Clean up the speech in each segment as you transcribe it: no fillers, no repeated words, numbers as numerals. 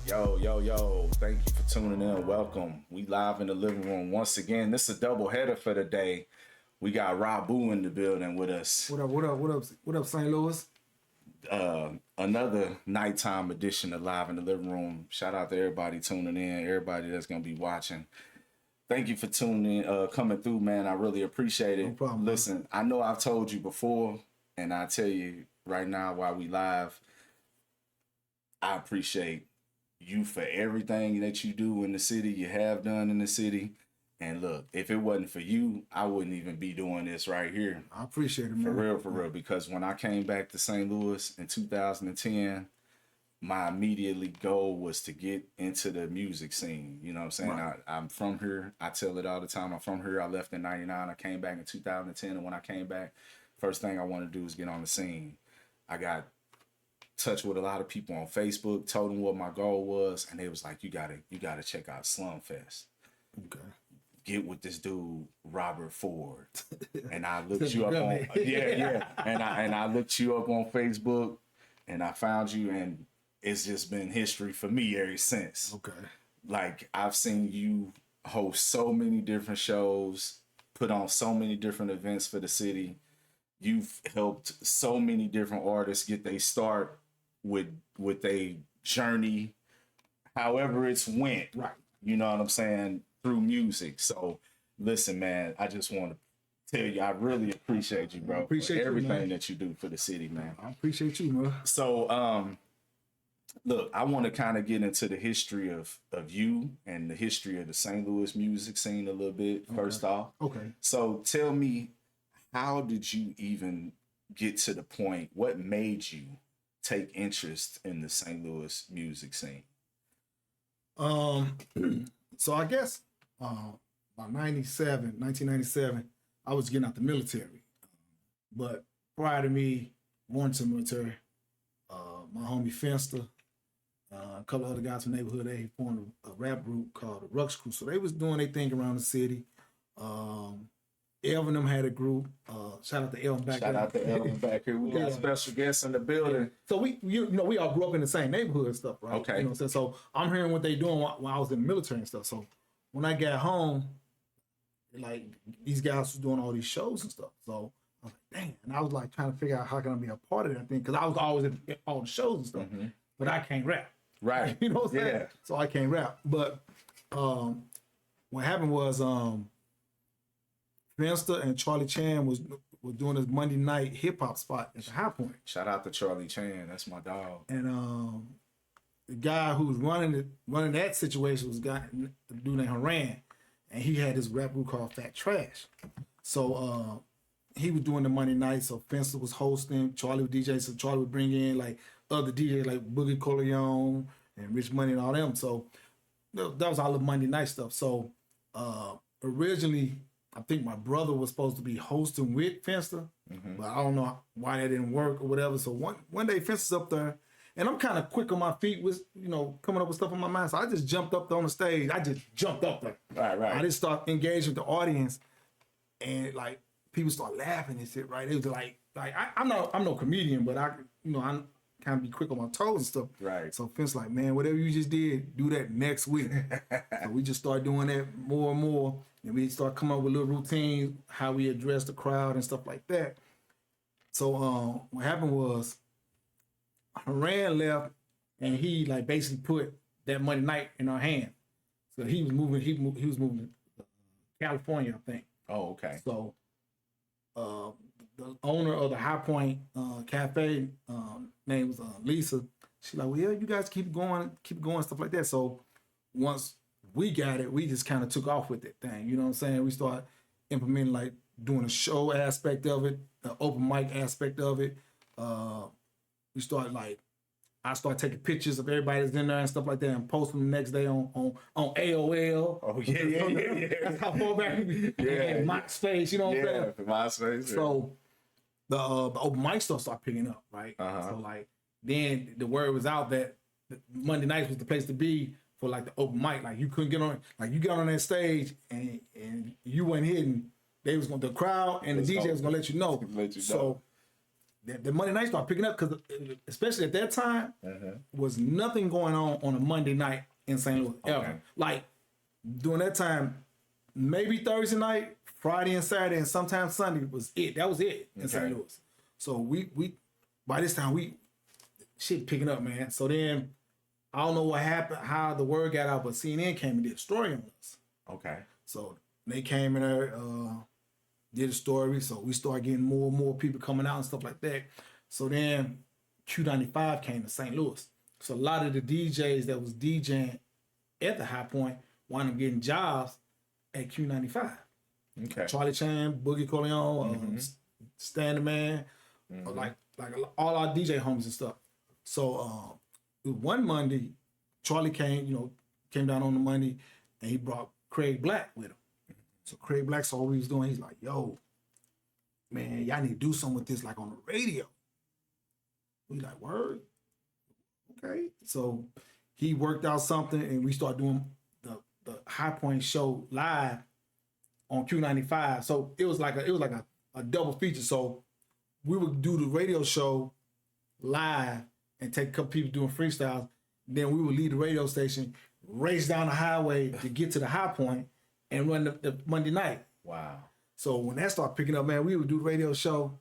Yo, yo, yo. Thank you for tuning in. Welcome. We live in the living room once again. This is a double header for the day. We got Rabu in the building with us. What up, what up, what up, what up, St. Louis? Another nighttime edition of Live in the Living Room. Shout out to everybody tuning in, everybody that's going to be watching. Thank you for tuning in, coming through, man. I really appreciate it. No problem. Listen, I know I've told you before, and I tell you right now while we live, I appreciate you for everything that you do in the city, you have done in the city. And look, if it wasn't for you, I wouldn't even be doing this right here. I appreciate it, man. For real. Because when I came back to St. Louis in 2010, my immediately goal was to get into the music scene. You know what I'm saying? Right. I'm from here. I tell it all the time. I'm from here. I left in 99. I came back in 2010. And when I came back, first thing I wanted to do was get on the scene. I got touch with a lot of people on Facebook, told them what my goal was, and they was like, you gotta check out Slumfest. Okay. Get with this dude, Robert Ford. And I looked you up on And I looked you up on Facebook and I found you, and it's just been history for me ever since. Okay. Like, I've seen you host so many different shows, put on so many different events for the city. You've helped so many different artists get their start with a journey, however it's went. Right. You know what I'm saying? Through music. So listen, man, I just want to tell you, I really appreciate you, bro. Appreciate for everything man. that you do for the city, man. I appreciate you, man. So look, I want to kind of get into the history of you and the history of the St. Louis music scene a little bit, first off. Okay. So tell me, how did you even get to the point? What made you take interest in the St. Louis music scene? So I guess by 1997, I was getting out the military. But prior to me going to the military, my homie Finster, a couple other guys from the neighborhood, they formed a rap group called the Rux Crew. So they was doing their thing around the city. Elvin them had a group. Shout out to Elvin back Shout out to Elvin back here. We got special guests in the building. So we all grew up in the same neighborhood and stuff, right? Okay. You know what I'm saying? So I'm hearing what they doing while I was in the military and stuff. So when I got home, like, these guys was doing all these shows and stuff. So I was like, dang. And I was like trying to figure out how can I be a part of that thing, because I was always at all the shows and stuff. Mm-hmm. But I can't rap. Right. You know what I'm saying? Yeah. So I can't rap. But what happened was Finster and Charlie Chan was doing this Monday night hip hop spot at the High Point. Shout out to Charlie Chan. That's my dog. And the guy who was running that situation was a dude named Haran, and he had this rap group called Fat Trash. So he was doing the Monday night. So Finster was hosting, Charlie was DJ. So Charlie would bring in like other DJs like Boogie Corleone and Rich Money and all them. So that was all the Monday night stuff. So originally, I think my brother was supposed to be hosting with Finster, but I don't know why that didn't work or whatever. So one day Finster's up there, and I'm kind of quick on my feet with, coming up with stuff on my mind. So I just jumped up on the stage. I just jumped up there. Right. I just start engaging with the audience, and like people start laughing and shit. Right? It was like I'm no comedian, but I kind of be quick on my toes and stuff. Right. So Finster's like, man, whatever you just did, do that next week. So we just start doing that more and more. And we start coming up with little routines, how we address the crowd and stuff like that. So what happened was Haran left, and he like basically put that Monday night in our hand. So he was moving to California, I think. Oh, okay. So the owner of the High Point Cafe, name was Lisa. She's like, well, yeah, you guys keep going, stuff like that. So once we got it, we just kind of took off with that thing. You know what I'm saying? We start implementing, like, doing a show aspect of it, the open mic aspect of it. We start, like, I start taking pictures of everybody that's in there and stuff like that and post them the next day on AOL. Oh, yeah. That's how far back and MySpace, you know what I'm saying? Yeah, MySpace. So the open mic stuff started picking up, right? So, like, then the word was out that Monday nights was the place to be for, like, the open mic. Like, you couldn't get on, like, you got on that stage and you weren't hitting, the crowd and the DJ was gonna let you know. So the Monday night started picking up because, especially at that time, was nothing going on a Monday night in St. Louis ever. Okay. Like during that time, maybe Thursday night, Friday and Saturday, and sometimes Sunday was it. That was it in St. Louis. So we by this time shit picking up, man. So then I don't know what happened, how the word got out, but CNN came and did a story on us. Okay. So they came in there, did a story. So we started getting more and more people coming out and stuff like that. So then Q95 came to St. Louis. So a lot of the DJs that was DJing at the High Point wound up getting jobs at Q95. Okay. Charlie Chan, Boogie Corleone, Stan the Man, like all our DJ homies and stuff. So one Monday, Charlie came down on the Monday, and he brought Craig Black with him. So Craig Black saw what we was doing. He's like, "Yo, man, y'all need to do something with this, like on the radio." We like, "Word, okay." So he worked out something, and we started doing the High Point show live on Q95. So it was like a double feature. So we would do the radio show live and take a couple people doing freestyles. Then we would leave the radio station, race down the highway to get to the High Point and run the Monday night. Wow. So when that started picking up, man, we would do the radio show.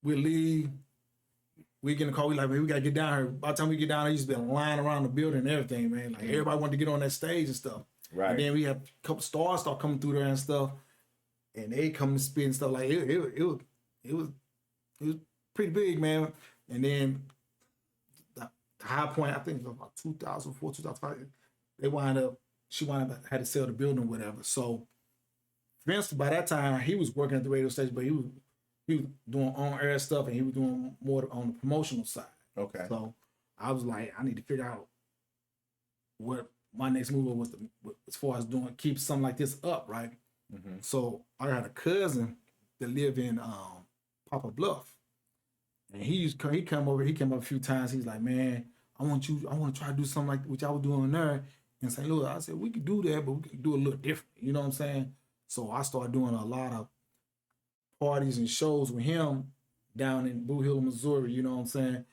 We'd leave. We get in the car. We like, man, we gotta get down here. By the time we get down there, used to be a line around the building and everything, man. Like everybody wanted to get on that stage and stuff. Right. And then we had a couple stars start coming through there and stuff, and they come and spit and stuff like it was pretty big, man. And then the High Point, I think it was about 2004, 2005. She wound up had to sell the building or whatever. So Vince, by that time, he was working at the radio station, but he was doing on-air stuff, and he was doing more on the promotional side. Okay. So I was like, I need to figure out what my next move was as far as keep something like this up, right? So I had a cousin that lived in Poplar Bluff, and he came over a few times. He's like, man, I want to try to do something like what y'all was doing there in St. Louis. I said, we could do that, but we could do it a little different. You know what I'm saying? So I started doing a lot of parties and shows with him down in Blue Hill, Missouri. You know what I'm saying?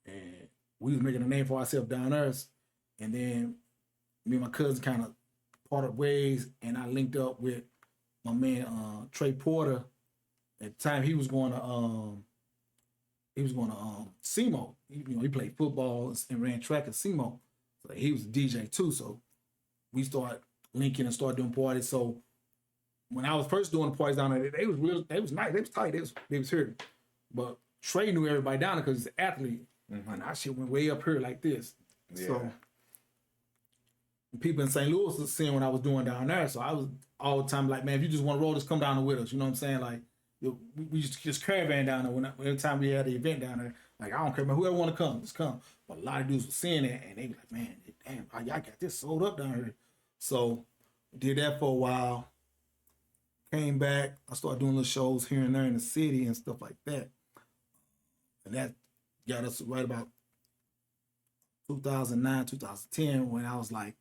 And we was making a name for ourselves down there. And then me and my cousin kind of parted ways, and I linked up with my man Trey Porter. At the time, he was going to SEMO. He played football and ran track at SEMO. So he was a DJ too. So we started linking and started doing parties. So when I was first doing the parties down there, they was nice, they was tight, they was here. But Trey knew everybody down there because he's an athlete. And our shit went way up here like this. Yeah. So people in St. Louis was seeing what I was doing down there. So I was all the time like, man, if you just want to roll, just come down with us. You know what I'm saying? Like, we used to just caravan down there every time we had the event down there. Like, I don't care, man, whoever want to come, just come. But a lot of dudes were seeing that, and they were like, man, damn, y'all got this sold up down here. So did that for a while. Came back. I started doing little shows here and there in the city and stuff like that. And that got us right about 2009, 2010, when I was like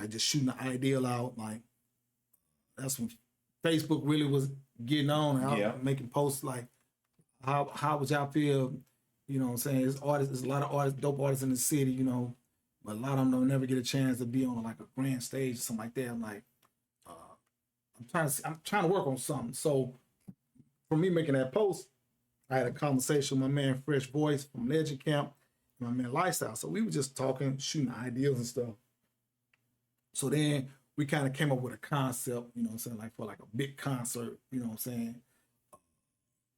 just shooting the ideal out. Like, that's when Facebook really was getting on. And I was making posts like, how would y'all feel? You know what I'm saying? There's a lot of artists, dope artists in the city, you know, but a lot of them don't never get a chance to be on like a grand stage or something like that. I'm like, I'm trying to work on something. So for me making that post, I had a conversation with my man Fresh Voice from Legend Camp and my man Lifestyle. So we were just talking, shooting ideas and stuff. So then we kind of came up with a concept, you know what I'm saying, like for like a big concert, you know what I'm saying.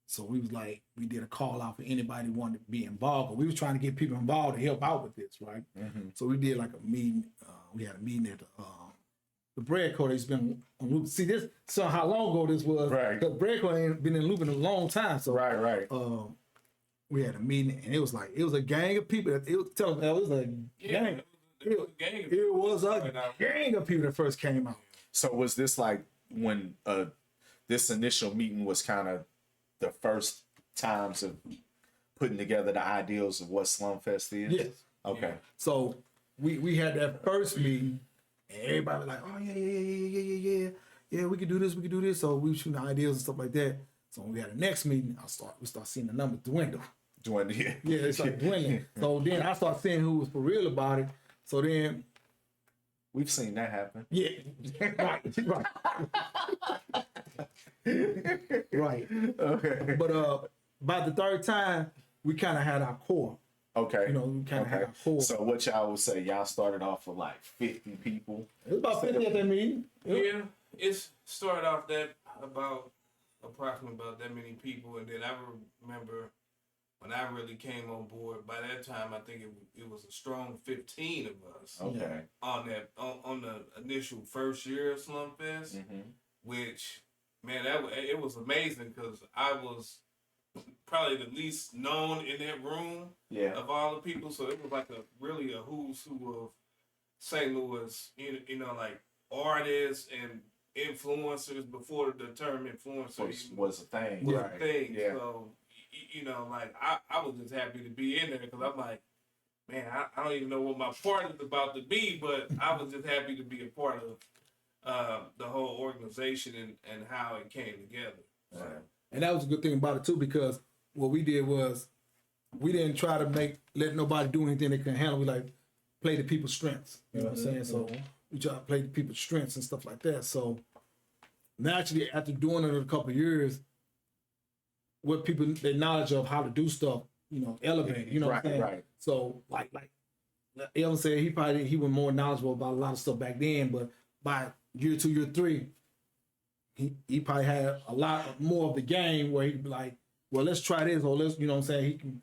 So we was like, we did a call out for anybody who wanted to be involved. But we was trying to get people involved to help out with this, right? So we did like a meeting. We had a meeting at the Bread Court. It's been on loop. See, this so how long ago this was. Right. The Bread Court ain't been in loop in a long time. So Right. We had a meeting, and it was a gang of people. It was a gang. It was a gang of people that first came out. So was this like when this initial meeting was kind of the first times of putting together the ideals of what Slumfest is? Yes. Okay. So we had that first meeting, and everybody was like, oh yeah, we could do this. So we were shooting ideas and stuff like that. So when we had the next meeting, we start seeing the numbers dwindle. Doing it. Yeah, it's like dwindling. So then I start seeing who was for real about it. So then, We've seen that happen. yeah, right. Right. Okay. But by the third time, we kind of had our core. Okay. You know, we kind of had our core. So what y'all would say? Y'all started off with like 50 people. It was about 50 at that meeting. Yeah, it's started off that about approximately about that many people, and then I remember when I really came on board. By that time, I think it was a strong 15 of us Okay. on that on the initial first year of Slum Fest, Mm-hmm. which man, it was amazing because I was probably the least known in that room Yeah. of all the people, so it was like really a who's who of St. Louis, you know, like artists and influencers before the term influencer Was a thing. was Right. a thing. Yeah. So, you know, like I was just happy to be in there because I'm like, man, I don't even know what my part is about to be, but I was just happy to be a part of the whole organization and how it came together. So, Right. And that was a good thing about it too, because what we did was we didn't try to let nobody do anything they couldn't handle. We like play the people's strengths. You know what I'm saying? So we try to play the people's strengths and stuff like that. So naturally, after doing it a couple of years, what people their knowledge of how to do stuff, you know, elevated. You know what I'm saying? Right. So like Elvin said, he was more knowledgeable about a lot of stuff back then, but by year 2, year 3, he probably had a lot more of the game where he'd be like, well, let's try this, or let's, you know what I'm saying, he can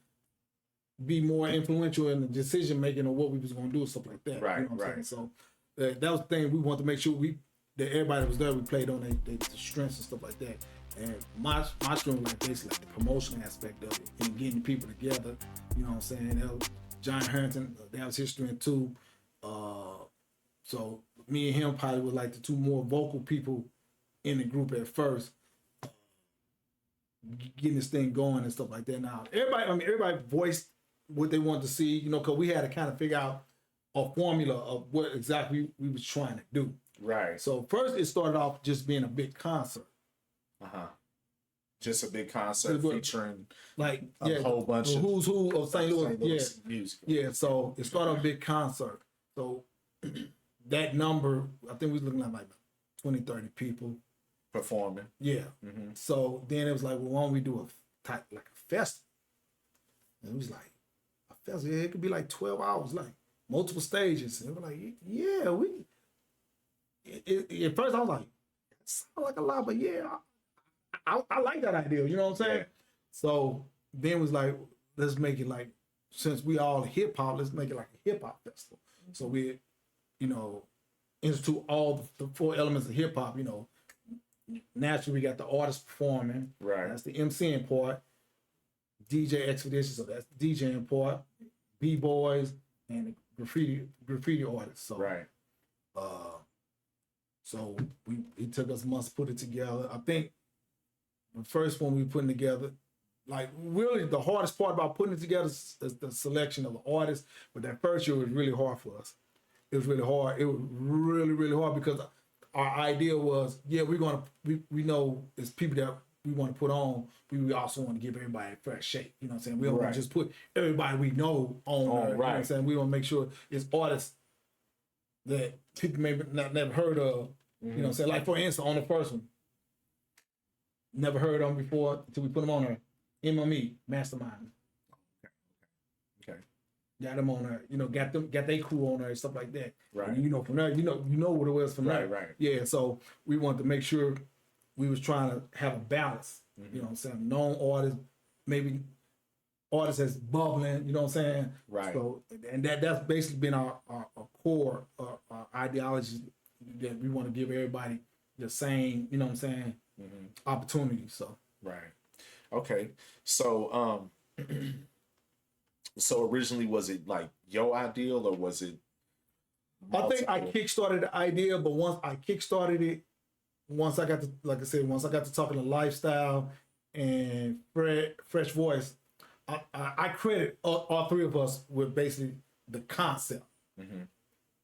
be more influential in the decision making of what we was gonna do, stuff like that. Right, You know what I'm right. saying? So that was the thing we wanted to make sure that everybody was there. We played on their strengths and stuff like that. And my strength was like basically like the promotion aspect of it and getting people together. You know what I'm saying? That was John Harrington, that was his strength too. So me and him probably were like the two more vocal people in the group at first, getting this thing going and stuff like that. Now everybody voiced what they wanted to see, you know, because we had to kind of figure out a formula of what exactly we was trying to do. Right. So first it started off just being a big concert. Uh-huh. Just a big concert But- featuring Like a whole bunch the of who's who of St. Louis. music. Yeah. So it started off a big concert. So that number, I think we was looking at like 20, 30 people. Performing. Yeah. Mm-hmm. So then it was like, well, why don't we do a type like a festival? And it was like a festival. It could be like 12 hours, like multiple stages. And we were like, yeah, at first I was like, it sounds like a lot, but yeah, I like that idea. You know what I'm saying? Yeah. So then it was like, let's make it like, since we all hip hop, let's make it like a hip hop festival. So we, you know, institute all the 4 elements of hip hop. You know, naturally we got the artist performing. Right. That's the MCing part. DJ Expedition, so that's the DJing part. B-boys and the graffiti artists. So Right. so it took us months to put it together. I think the first one we putting together, like really the hardest part about putting it together is the selection of the artists. But that first year was really hard for us. It was really hard. It was really, really hard because our idea was, yeah, we know it's people that we want to put on. We also want to give everybody a fresh shake. You know what I'm saying? We don't want Right. to just put everybody we know on there. You know what I'm right. saying? We want to make sure it's artists that people maybe never heard of. You know what I'm saying? Like for instance, on the first one, never heard of them before until we put them on there. MME, Mastermind. Okay. Got them on there. You know, got their crew on there and stuff like that. Right. And you know, from there, you know what it was from there. Right. Yeah, so we wanted to make sure we was trying to have a balance. You know what I'm saying? Known artists, maybe artists that's bubbling, you know what I'm saying? Right. So, and that's basically been our core our ideology, that we want to give everybody the same, you know what I'm saying, opportunity. So Right. Okay. So so originally was it like your ideal or was it I think I multiple? kickstarted the idea, but once I kickstarted it, once I got to, like I said, once I got to talking to Lifestyle and Fresh Voice, I credit all 3 of us with basically the concept. I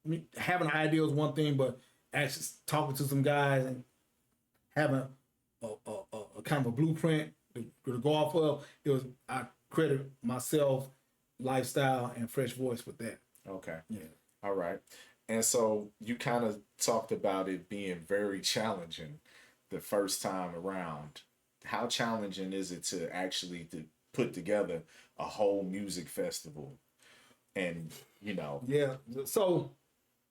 mean, having an idea is one thing, but actually talking to some guys and having a a kind of a blueprint to go off of. It was I credit myself, lifestyle, and fresh voice with that. Okay. Yeah. All right. And so you kind of talked about it being very challenging the first time around. How challenging is it to actually to put together a whole music festival? And Yeah. So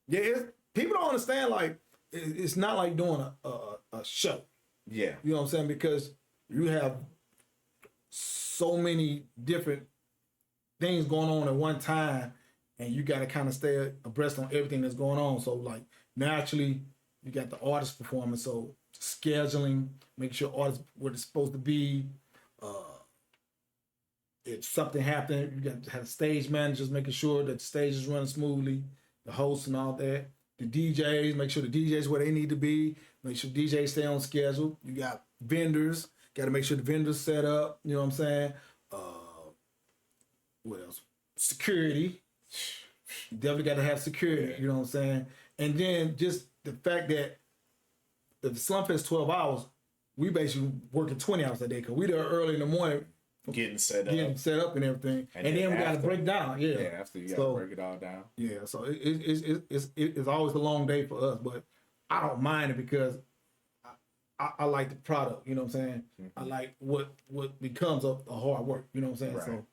people don't understand, like it's not like doing a show. yeah, You know what I'm saying? Because you have so many different things going on at one time, and you got to kind of stay abreast on everything that's going on. So like naturally, you got the artist performance. So scheduling, make sure artists where they're supposed to be. If something happened, you got to have stage managers making sure that the stage is running smoothly, the hosts and all that. The DJs, make sure the DJs where they need to be. Make sure DJs stay on schedule. You got vendors, got to make sure the vendors set up. You know what I'm saying? What else? Security. You definitely got to have security. You know what I'm saying? And then just the fact that if the Slump Fest 12 hours, we basically working 20 hours a day because we there early in the morning getting set up. getting set up and everything. And then we got to break down. Yeah. Yeah, after you got to break it all down. Yeah, so it's always a long day for us, but I don't mind it because I like the product. You know what I'm saying? I like what becomes of the hard work. You know what I'm saying? Right. So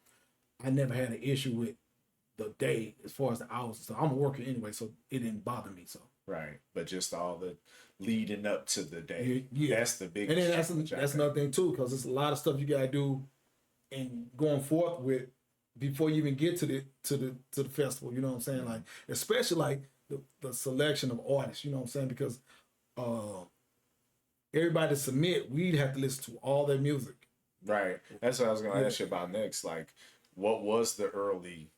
I never had an issue with the day as far as the hours. So I'm a worker anyway, so it didn't bother me. So Right, but just all the leading up to the day. Yeah. That's the big. and then that's another thing too, because there's a lot of stuff you gotta do and going forth with before you even get to the festival. You know what I'm saying? Like especially like the selection of artists. You know what I'm saying? Because everybody to submit, we'd have to listen to all their music. Right. That's what I was going to ask you about next. Like, what was the early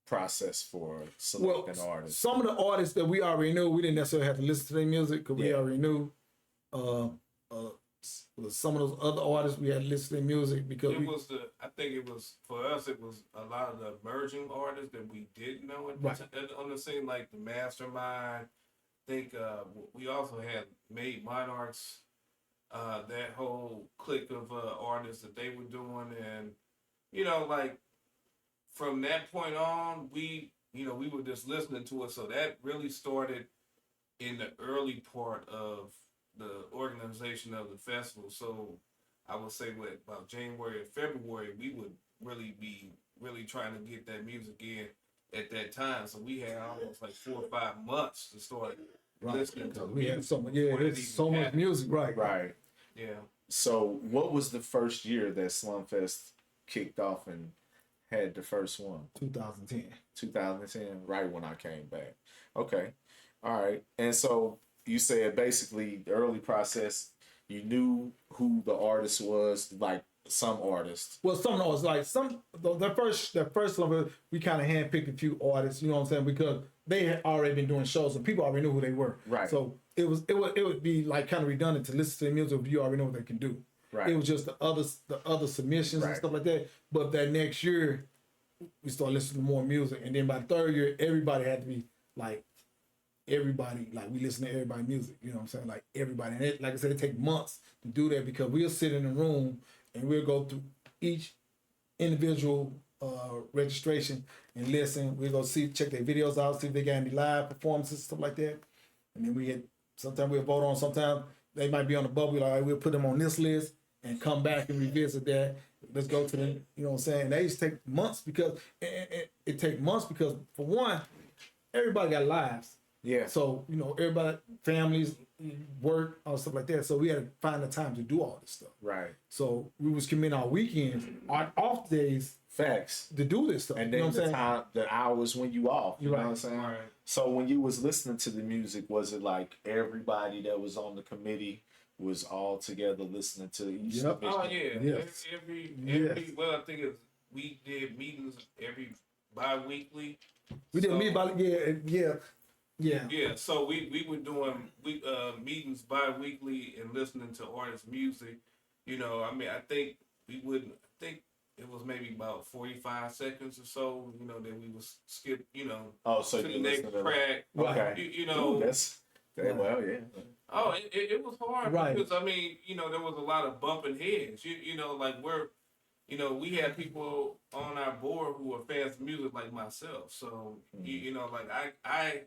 process for selecting artists? Some of the artists that we already knew, we didn't necessarily have to listen to their music because we already knew. Some of those other artists we had to listen to their music because I think it was for us. It was a lot of the emerging artists that we didn't know on the scene, like the Mastermind. I think we also had Made Monarchs. That whole clique of artists that they were doing, and like from that point on, we were just listening to it. So that really started in the early part of the organization of the festival. So I would say about January and February, we would really be trying to get that music in at that time. So we had almost like 4 or 5 months to start listening to. We had so much music, right? Right. Yeah. So, what was the first year that Slumfest kicked off and had the first one? 2010. 2010, right when I came back. Okay. All right. And so you said basically the early process, you knew who the artist was, like some artists. Well, some artists, like the first one, we kind of handpicked a few artists, you know what I'm saying? Because they had already been doing shows and people already knew who they were. Right. So it would be like kind of redundant to listen to their music if you already know what they can do. Right. It was just the other submissions and stuff like that. But that next year, we started listening to more music, and then by the third year, everybody had to be like we listen to everybody's music. You know what I'm saying? Like everybody, and like I said, it takes months to do that because we'll sit in a room and we'll go through each individual registration and listen. We'll go check their videos out, see if they got any live performances, stuff like that. And then sometimes we'll vote on. Sometimes they might be on the bubble. Like, all right, we'll put them on this list and come back and revisit that. Let's go to them. You know what I'm saying? They used to take months because it takes months because for one, everybody got lives. Yeah. So everybody, families, work, all stuff like that. So we had to find the time to do all this stuff. Right. So we was committing our weekends, our off days, facts, to do this stuff. And then the hours when you off. You know what I'm saying? Right. So when you was listening to the music, was it like everybody that was on the committee was all together listening to each submission? Oh yeah. Yes. Every well, I think we did meetings every bi-weekly. We did meet about Yeah, so we were doing meetings bi-weekly and listening to artists' music. I think it was maybe about 45 seconds or so, that we would skip, so to the next track. Okay. Ooh, that's Well, yeah. Oh, it was hard Right. because I mean, there was a lot of bumping heads. Like we had people on our board who are fans of music like myself. So like I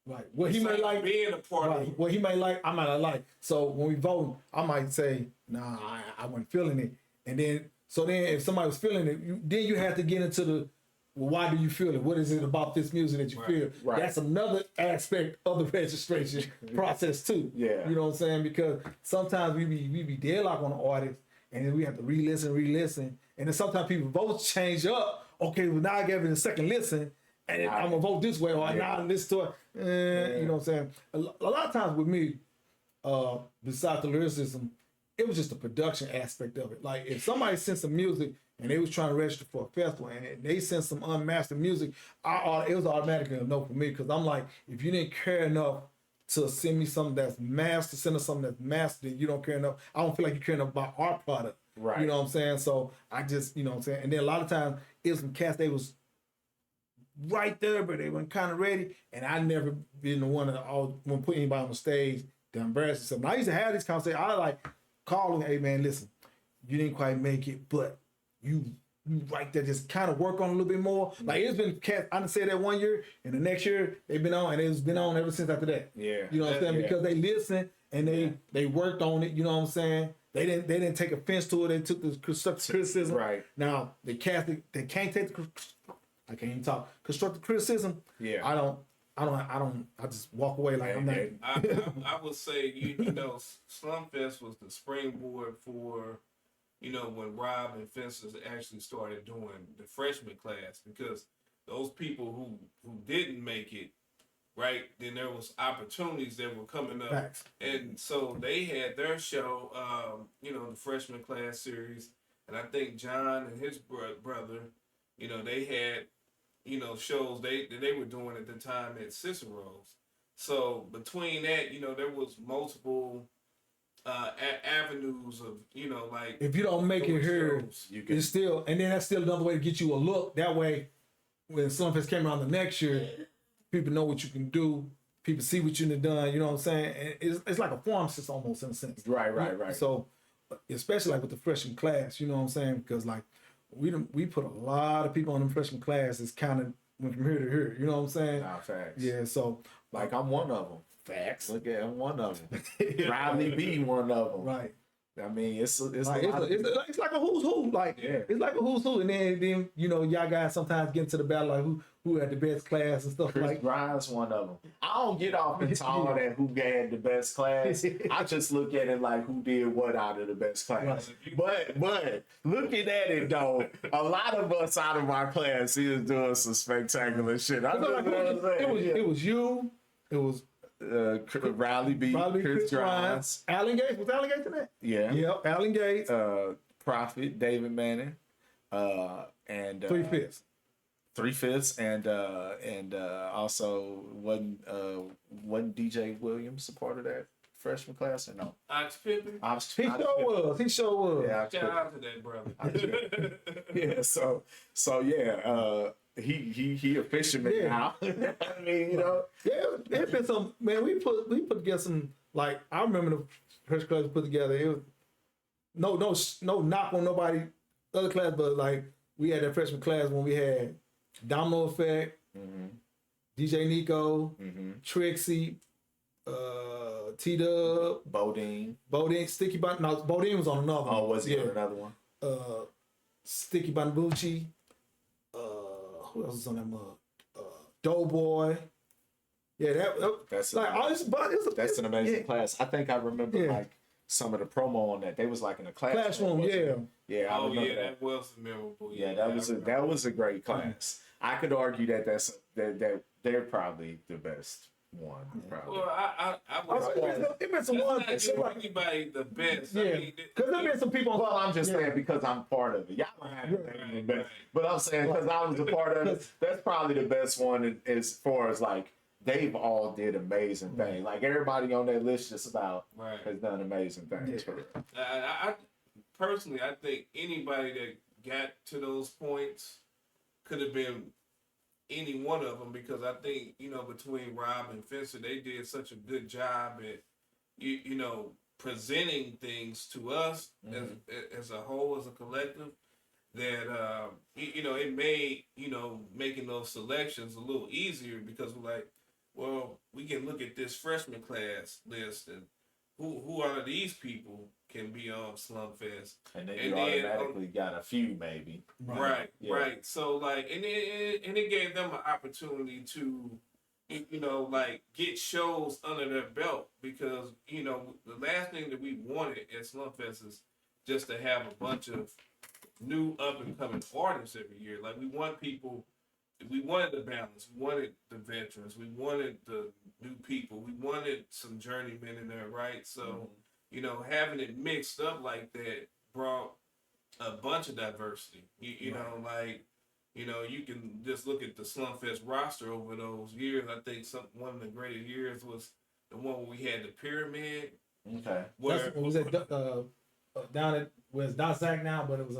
Right. What he may besides like, being a part right. of What he may like, I might not like. So when we vote, I might say, nah, I wasn't feeling it. And then, if somebody was feeling it, then you have to get into the, well, why do you feel it? What is it about this music that you feel? Right. That's another aspect of the registration process too. Yeah. You know what I'm saying? Because sometimes we be deadlocked on the artist, and then we have to re-listen. And then sometimes people votes change up. Okay, well now I gave it a second listen, and then I'm gonna vote this way, or now I listen to it. You know what I'm saying? A lot of times with me, besides the lyricism, it was just the production aspect of it. Like if somebody sent some music and they was trying to register for a festival and they sent some unmastered music, it was automatically a no for me, because I'm like, if you didn't care enough to send me something that's mastered, send us something that's mastered, you don't care enough. I don't feel like you care enough about our product. Right. You know what I'm saying? So I just, you know what I'm saying? And then a lot of times it was some cats, they was right there, but they weren't kind of ready. And I never been the one that when put anybody on the stage to embarrass yourself. And I used to have these conversations. I like calling, hey man, listen, you didn't quite make it, but you right there, just kind of work on a little bit more. Like it's been cats, I didn't say that one year, and the next year they've been on, and it's been on ever since after that. Yeah. You know what I'm saying? Yeah. Because they listened and they worked on it, you know what I'm saying? They didn't take offense to it. They took the constructive criticism. Right. Now they can't take I can't even talk constructive criticism. Yeah. I just walk away like I'm not. I would say Slumfest was the springboard for when Rob and Fences actually started doing the freshman class, because those people who didn't make it, right, then there was opportunities that were coming up. Facts. And so they had their show, the freshman class series, and I think John and his brother, they had, shows they were doing at the time at Cicero's. So between that, there was multiple avenues of, like If you don't make it here, You can- it's still, and then that's still another way to get you a look. That way, when Slumfest came around the next year, people know what you can do. People see what you've done. You know what I'm saying? And it's like a pharmacist almost in a sense. Right. So, especially like with the freshman class, you know what I'm saying? Because like we put a lot of people on the freshman class. It's kind of went from here to here. You know what I'm saying? Nah, facts. Yeah. So Like I'm one of them. facts. Look at I'm one of them. Riley B one of them. Right. I mean, it's Like, a lot of it's like a who's who. Like it's like a who's who. And then y'all guys sometimes get into the battle like who had the best class and stuff Chris like. Grimes one of them. I don't get off and talk that who had the best class. I just look at it like who did what out of the best class. But looking at it though, a lot of us out of our class is doing some spectacular shit. I know what I'm saying. It was you. It was Riley B, Chris Grimes. Allen Gates. Was Allen Gates in that? Yeah. Yep. Allen Gates. Prophet, David Manning, and 3/5. 3/5, and also wasn't DJ Williams a part of that freshman class or no? Ox Pippen. He sure was. Yeah, Shout out to that brother. yeah. So yeah. He a fisherman now. I mean, Yeah, there's been some, man. We put together some, like, I remember the first class we put together. It was no knock on nobody other class, but like we had that freshman class when we had Domino Effect, DJ Nico, Trixie, T Dub, Bodine, Sticky Bun. No, Bodine was on another one. Oh, was he on another one? Sticky Banbucci. Who else was on that mug? Doughboy. Yeah, That's like all this, but that's an amazing class. I think I remember like some of the promo on that. They was like in a classroom. Yeah, I Oh remember yeah, that. that was memorable. Yeah, that was a great class. I could argue that that they're probably the best one. Probably. Well, I would. It been some It's one. not giving anybody the best. Yeah, I mean, because there been some people. Well, I'm just saying because I'm part of it. Y'all don't have to name the best, but I'm saying because I was a part of it. That's probably the best one as far as like they've all did amazing things. Like everybody on that list just about has done amazing things. I personally, I think anybody that got to those points could have been any one of them because I think, you know, between Rob and Fencer, they did such a good job at, you know, presenting things to us as a whole, as a collective, that, you know, it made, you know, making those selections a little easier because we're like, well, we can look at this freshman class list and who out of these people can be on Slumfest. And then you automatically got a few, maybe. Right, Yeah. right. So like, and it gave them an opportunity to, you know, like get shows under their belt because you know the last thing that we wanted at Slumfest is just to have a bunch of new up and coming artists every year. Like we want people. We wanted the balance. We wanted the veterans. We wanted the new people. We wanted some journeymen in there, right? So, you know, having it mixed up like that brought a bunch of diversity. You know, like, you know, you can just look at the Slumfest roster over those years. I think one of the greater years was the one where we had the pyramid. Okay. Where That's what was it down at where it's Dotsac now, but it was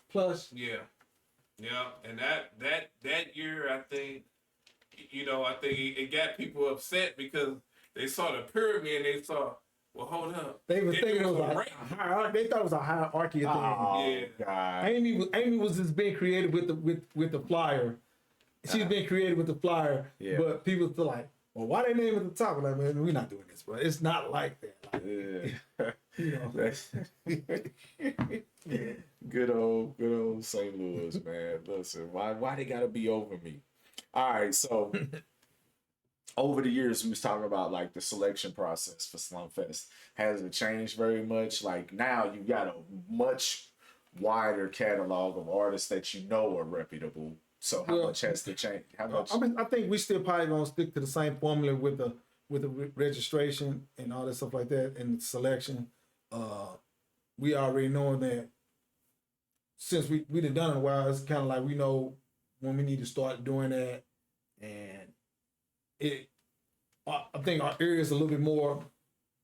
Plush. Yeah. Yeah, and that year, I think, you know, I think it got people upset because they saw the pyramid and they saw, well, hold up. They was thinking it was a a rank. hierarchy. They thought it was a hierarchy thing. Oh, Yeah. God. Amy was just being creative with the flyer. She's been creative with the flyer, Yeah. but people feel like, well, why they name it at the top? Like, man, we're not doing this, bro. It's not like that. Like, Yeah. you know, That's- good old St. Louis, man. Listen, why they gotta be over me? All right, so over the years we was talking about like the selection process for Slumfest. Has it changed very much? Like now you got a much wider catalog of artists that you know are reputable. So how Well, much has to change? How much? I think we still probably gonna stick to the same formula with the registration and all that stuff like that and the selection. We already know that since we done done it a while, it's kind of like we know when we need to start doing that, and I think our area is a little bit more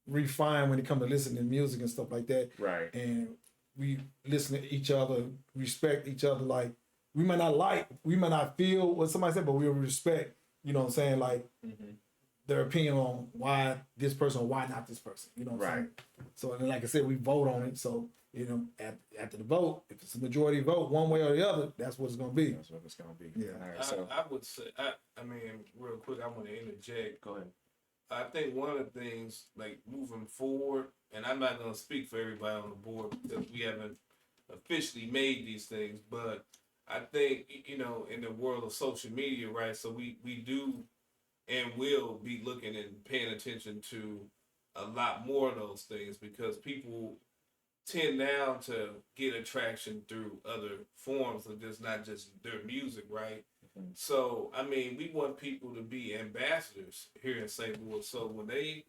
refined when it comes to listening to music and stuff like that. Right. And we listen to each other, respect each other. Like we might not feel what somebody said, but we respect. You know what I'm saying? Like their opinion on why this person or why not this person. You know what I'm saying? So and like I said, we vote on it. So you know, after the vote, if it's a majority vote one way or the other, that's what it's gonna be. That's what it's gonna be. Yeah. All right, so I would say, I mean, real quick, I want to interject. go ahead. I think one of the things, like moving forward, and I'm not going to speak for everybody on the board because we haven't officially made these things, but I think, you know, in the world of social media, right, so we do and will be looking and paying attention to a lot more of those things because people tend now to get attraction through other forms of just not just their music, right? So, I mean, we want people to be ambassadors here in St. Louis. So when they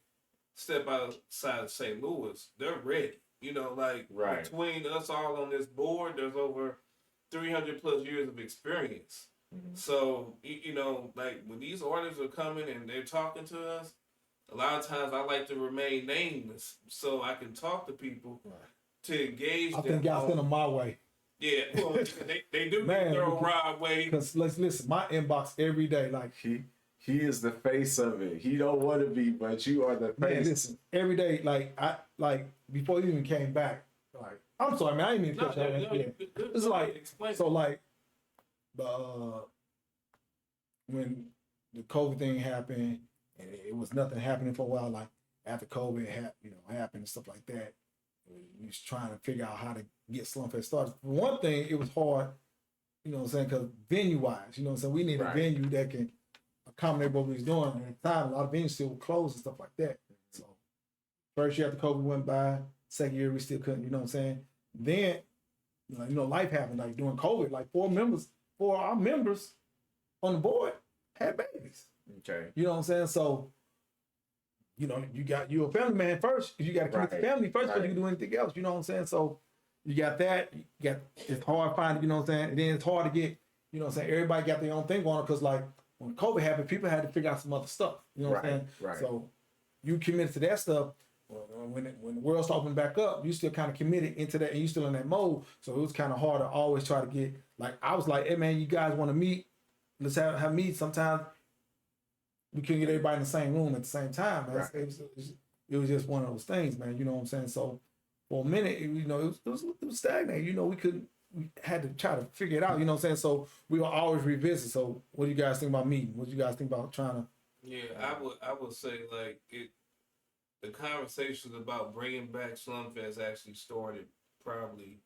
step outside of St. Louis, they're ready. You know, like Right. between us all on this board, there's over 300 plus years of experience. So, you know, like when these artists are coming and they're talking to us, a lot of times I like to remain nameless so I can talk to people to engage I them. think y'all on- send them my way. Yeah, well, they do Man, throw Rob way. Because let's listen, my inbox every day, like He is the face of it. He don't want to be, but you are the man, face. listen, every day, like before you even came back, like I'm sorry, man, I didn't mean to No, cut you off. Yeah. It's Go like ahead, explain. so like the when the COVID thing happened and it was nothing happening for a while, like after COVID happened and stuff like that, we was trying to figure out how to get Slumfest started. For one thing, it was hard, you know what I'm saying, because venue wise, you know what I'm saying, we need Right. a venue that can accommodate what we was doing. And at the time, a lot of venues still were closed and stuff like that. So first year after COVID went by, second year we still couldn't, you know what I'm saying? Then, you know, life happened, like during COVID, like four of our members on the board had babies. Okay. You know what I'm saying? So, you know, you're a family man first. You got to commit to Right. family first before Right. you can do anything else. You know what I'm saying? So you got that. It's hard finding, you know what I'm saying? And then it's hard to get, you know what I'm saying? Everybody got their own thing going on because like when COVID happened, people had to figure out some other stuff. You know what I'm Right, saying? right. So you committed to that stuff. When the world's opening back up, you still kind of committed into that and you still in that mode. So it was kind of hard to always try to get, like, I was like, hey man, you guys want to meet? let's have meetings. Sometimes we couldn't get everybody in the same room at the same time. Man. Right. It was just one of those things, man. You know what I'm saying? So for a minute, you know, it was stagnating. You know, we had to try to figure it out. You know what I'm saying? So we will always revisit. So what do you guys think about meeting? What do you guys think about trying to? Yeah, I would say like the conversations about bringing back Slumfest actually started probably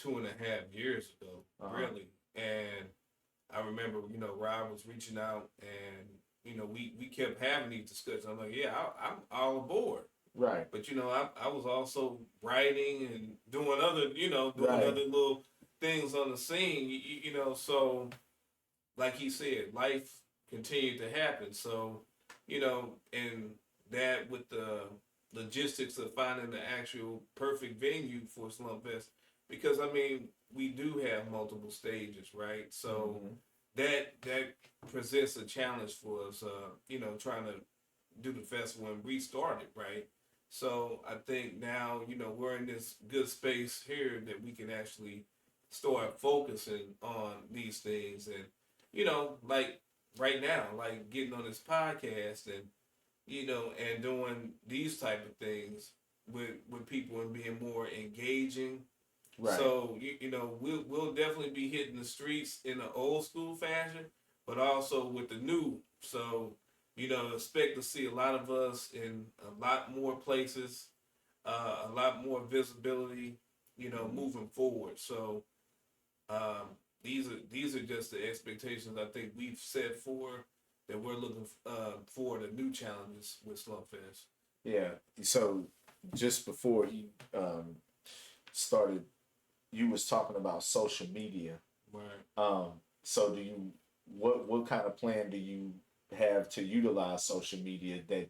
2.5 years ago, really. And I remember, you know, Rob was reaching out, and you know, we kept having these discussions. I'm like, yeah, I'm all aboard. Right. But you know, I was also writing and doing other, you know, Right. other little things on the scene, you know. So, like he said, life continued to happen. So, you know, and that with the logistics of finding the actual perfect venue for Slumfest, because I mean, we do have multiple stages, right? So that presents a challenge for us, you know, trying to do the festival and restart it, right? So I think now, you know, we're in this good space here that we can actually start focusing on these things. And, you know, like right now, like getting on this podcast and, you know, and doing these type of things with people and being more engaging. Right. So, you know, we'll definitely be hitting the streets in the old school fashion, but also with the new. So, you know, expect to see a lot of us in a lot more places, a lot more visibility, you know, moving forward. So these are just the expectations I think we've set for that we're looking for the new challenges with Slumfest. Yeah. So just before he started, you was talking about social media. Right. So do you what kind of plan do you have to utilize social media that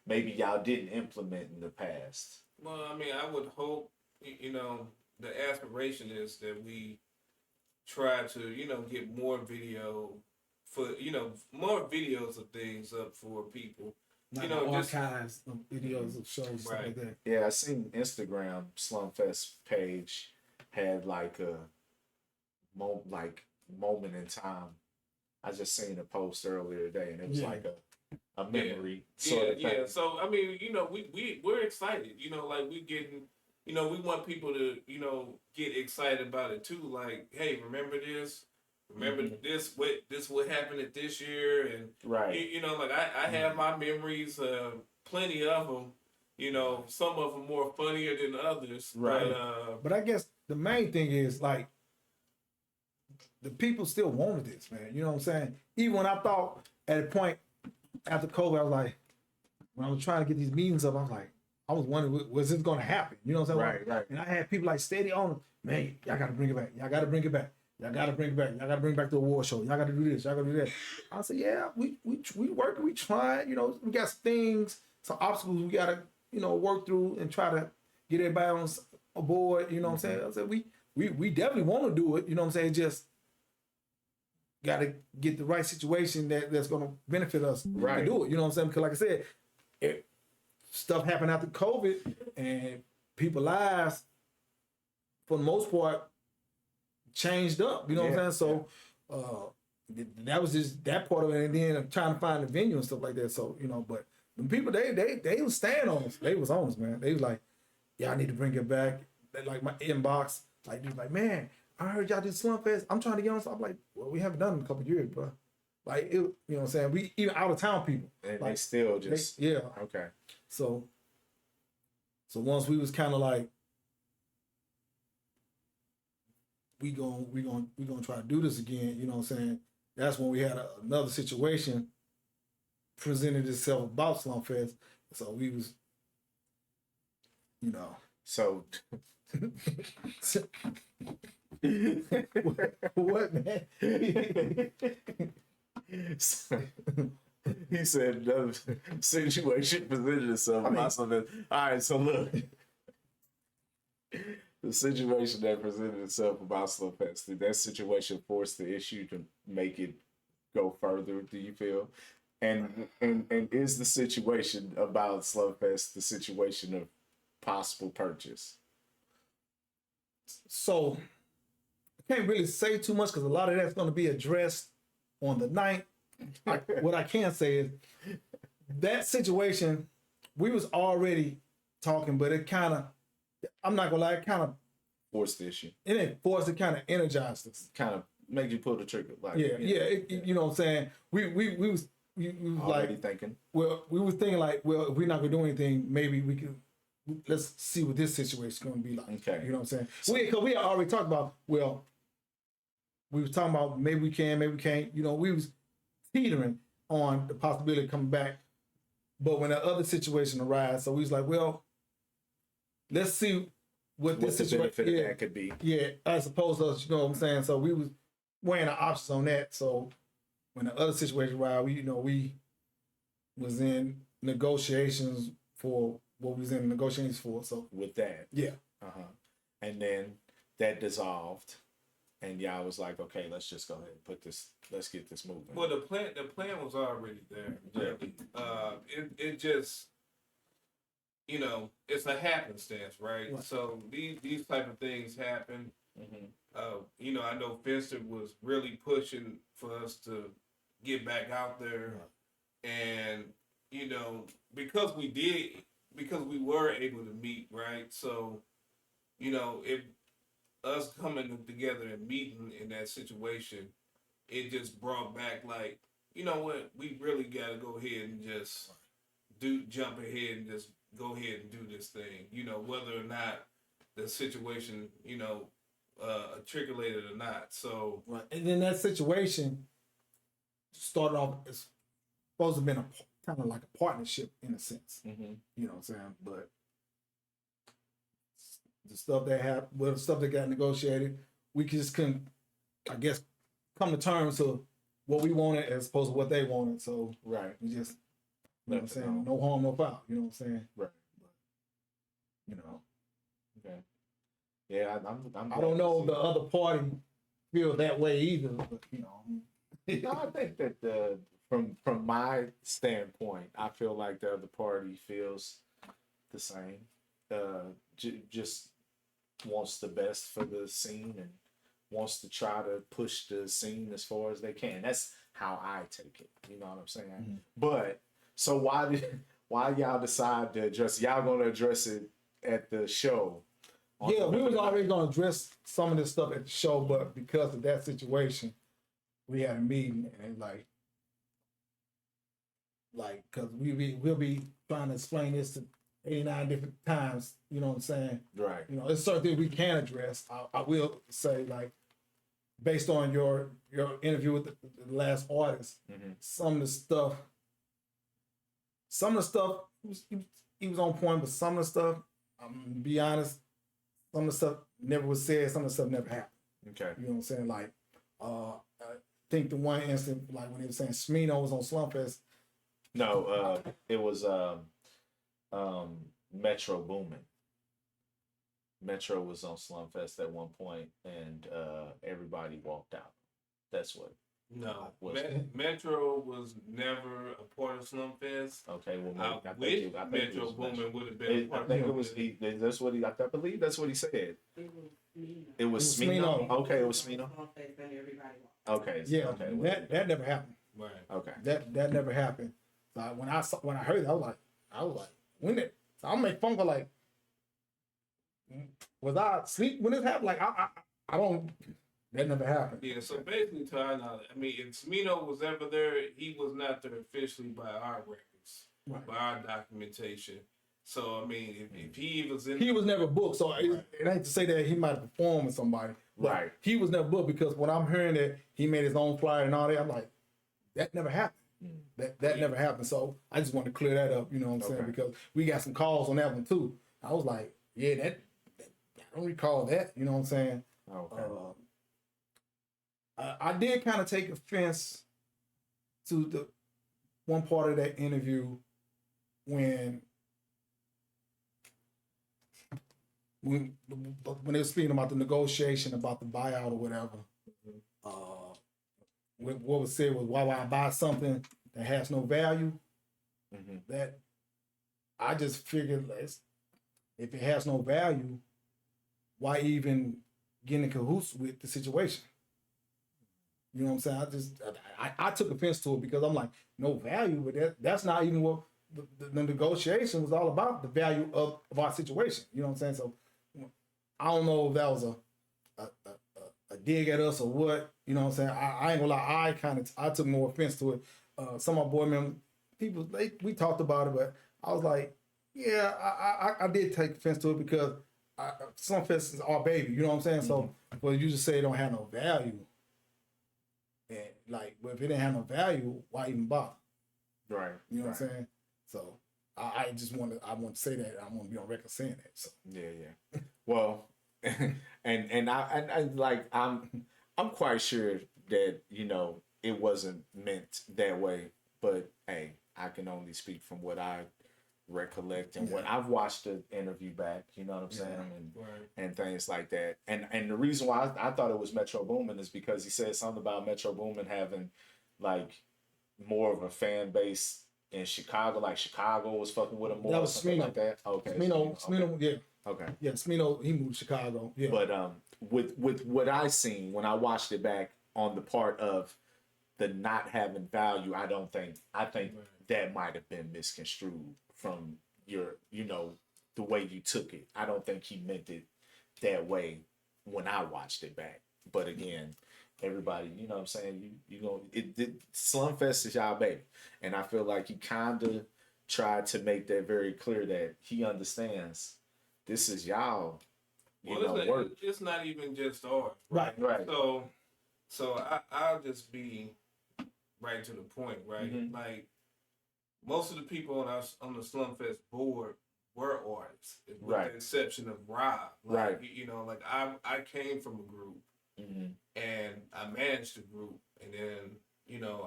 maybe y'all didn't implement in the past? Well, I mean, I would hope, you know, the aspiration is that we try to, you know, get more video for, you know, more videos of things up for people. Like You know, just archives of videos of shows, stuff Right. like that. Yeah, I seen Instagram Slumfest page had like a moment in time. I just seen a post earlier today, and it was Yeah. like a memory sort yeah, of thing. yeah. So I mean, you know, we're excited. You know, like we getting, you know, we want people to, you know, get excited about it too. Like, hey, remember this? Remember this? What happened at this year? And Right. you know, like I have my memories, plenty of them. You know, some of them more funnier than others. Right. But I guess the main thing is like the people still wanted this, man. You know what I'm saying? Even when I thought at a point after COVID, I was like, when I was trying to get these meetings up, I was like, I was wondering, was this going to happen? You know what I'm saying? Right, right. And I had people like steady on, man, y'all got to bring it back. Y'all got to bring it back. Y'all got to bring it back. Y'all got to bring back the award show. Y'all got to do this. Y'all got to do that. I said, yeah, we working, we trying. You know, we got some things, some obstacles we got to, you know, work through and try to get everybody on aboard. You know what I'm saying? I said, we definitely want to do it. You know what I'm saying? Just got to get the right situation that's going to benefit us Right. to do it. You know what I'm saying? Because like I said, stuff happened after COVID and people's lives, for the most part, changed up. You know what I'm saying? So that was just that part of it. And then trying to find a venue and stuff like that. So, you know, but the people, they was staying on us. They was on us, man. They was like, yeah, I need to bring it back. They like my inbox, like, dude, like, man, I heard y'all did Slumfest. I'm trying to get on. So I'm like, well, we haven't done it in a couple of years, bro. Like, it, you know what I'm saying? We even out of town people. And like, they still just yeah. okay. So once we was kind of like, we gonna try to do this again. You know what I'm saying? That's when we had another situation presented itself about Slumfest. So we was, you know. So what, man? He said another situation presented itself. All right, so look. The situation that presented itself about Slumfest, did that situation force the issue to make it go further, do you feel? And is the situation about Slumfest the situation of possible purchase? So I can't really say too much because a lot of that's going to be addressed on the night. What I can say is that situation, we was already talking, but it kind of, I'm not gonna lie, it kind of, Forced the issue. it ain't forced, it kind of energized us. Kind of made you pull the trigger. Like, Yeah, you know what I'm saying? We was already like, thinking. well, we was thinking like, well, if we're not gonna do anything, maybe we can, let's see what this situation is gonna be like. Okay. You know what I'm saying? Because we already talked about, well, we was talking about maybe we can, maybe we can't. You know, we was teetering on the possibility of coming back. But when that other situation arises, so we was like, well, let's see what this the benefit situation of that could be. Yeah, as opposed to us, you know what I'm saying? So we was weighing our options on that. So when the other situation arrived, we was in negotiations for what we was in negotiations for. So With that. yeah. And then that dissolved. And y'all was like, okay, let's just go ahead and let's get this moving. Well, the plan was already there. Really. It just, it's a happenstance, right? So these type of things happen. I know Finster was really pushing for us to get back out there, and because we were able to meet, right? So, if us coming together and meeting in that situation, it just brought back like, you know what, we really got to go ahead and just jump ahead and just go ahead and do this thing, whether or not the situation, articulated or not. So, Right. And then that situation started off as supposed to have been a kind of like a partnership in a sense. You know what I'm saying? But the stuff that happened, well, the stuff that got negotiated, we just couldn't, I guess, come to terms to what we wanted as opposed to what they wanted. So Right. we just, you know what I'm saying? No harm, no foul. You know what I'm saying? Right. But, Okay. Yeah, I'm I don't know if the other party feel that way either, but No, I think that from my standpoint, I feel like the other party feels the same. Just wants the best for the scene and wants to try to push the scene as far as they can. That's how I take it. You know what I'm saying? But so why y'all decide to address? Y'all gonna address it at the show? yeah, we was already gonna address some of this stuff at the show, but because of that situation, we had a meeting and because we'll be trying to explain this to 89 different times. You know what I'm saying? Right. It's certain things we can address. I will say based on your interview with the last artist, some of the stuff he was on point, but some of the stuff, I'm gonna be honest, some of the stuff never was said, some of the stuff never happened. Okay. You know what I'm saying? I think the one instant, when he was saying Smino was on Slumfest. No, it was Metro Boomin. Metro was on Slumfest at one point, and everybody walked out. That's what. No, Metro was never a part of Slumfest. Okay, well, I wish Metro Boomin would have been a part I think of it was Slumfest. That's what he. I believe that's what he said. It was Smino. Smino. Okay, it was Smino. Okay. Yeah, Okay. that never happened. Right. Okay. That never happened. When I heard it, I was like, when it? So I'm make phone call was I asleep when it happened? I don't. That never happened. Yeah, so basically, to our knowledge, if Smino was ever there, he was not there officially by our records, by our documentation. So, if he was in... He was never booked, so it ain't to say that he might have performed with somebody. Right. He was never booked because when I'm hearing that he made his own flyer and all that, I'm like, that never happened. That never happened. So I just wanted to clear that up, you know what I'm saying? Because we got some calls on that one too. I was like, yeah, that I don't recall that, you know what I'm saying? Okay. I did kind of take offense to the one part of that interview when they were speaking about the negotiation about the buyout or whatever. What was said was, why would I buy something that has no value? That I just figured, if it has no value, why even get in cahoots with the situation? You know what I'm saying? I took offense to it because I'm like, no value, but that's not even what the negotiation was all about, the value of our situation. You know what I'm saying? So I don't know if that was a dig at us or what. You know what I'm saying? I ain't gonna lie, I took more offense to it. Some of my board members, people, we talked about it, but I was like, yeah, I did take offense to it because Slumfest is our baby. You know what I'm saying? So, well, you just say it don't have no value. And like, well, if it didn't have no value, why even bother? Right. You know right. what I'm saying? So I want to say that. I want to be on record saying that. So Yeah. Well, and I like I'm quite sure that it wasn't meant that way, but hey, I can only speak from what I recollect and what I've watched the interview back. You know what I'm saying, and things like that. And the reason why I thought it was Metro Boomin is because he said something about Metro Boomin having like more of a fan base in Chicago, like Chicago was fucking with him more. that or was something Smino. like that. Okay, Smino, yeah. Okay. Yeah, Smino, he moved to Chicago. Yeah. But with what I seen when I watched it back on the part of the not having value, I think that might have been misconstrued from your the way you took it. I don't think he meant it that way when I watched it back. But again, everybody, you know what I'm saying, Slumfest is y'all baby. And I feel like he kinda tried to make that very clear that he understands this is y'all. It's not even just art. Right. So I'll just be right to the point, right? Mm-hmm. Like most of the people on the Slumfest board were artists, with the exception of Rob. Like, like I came from a group and I managed a group, and then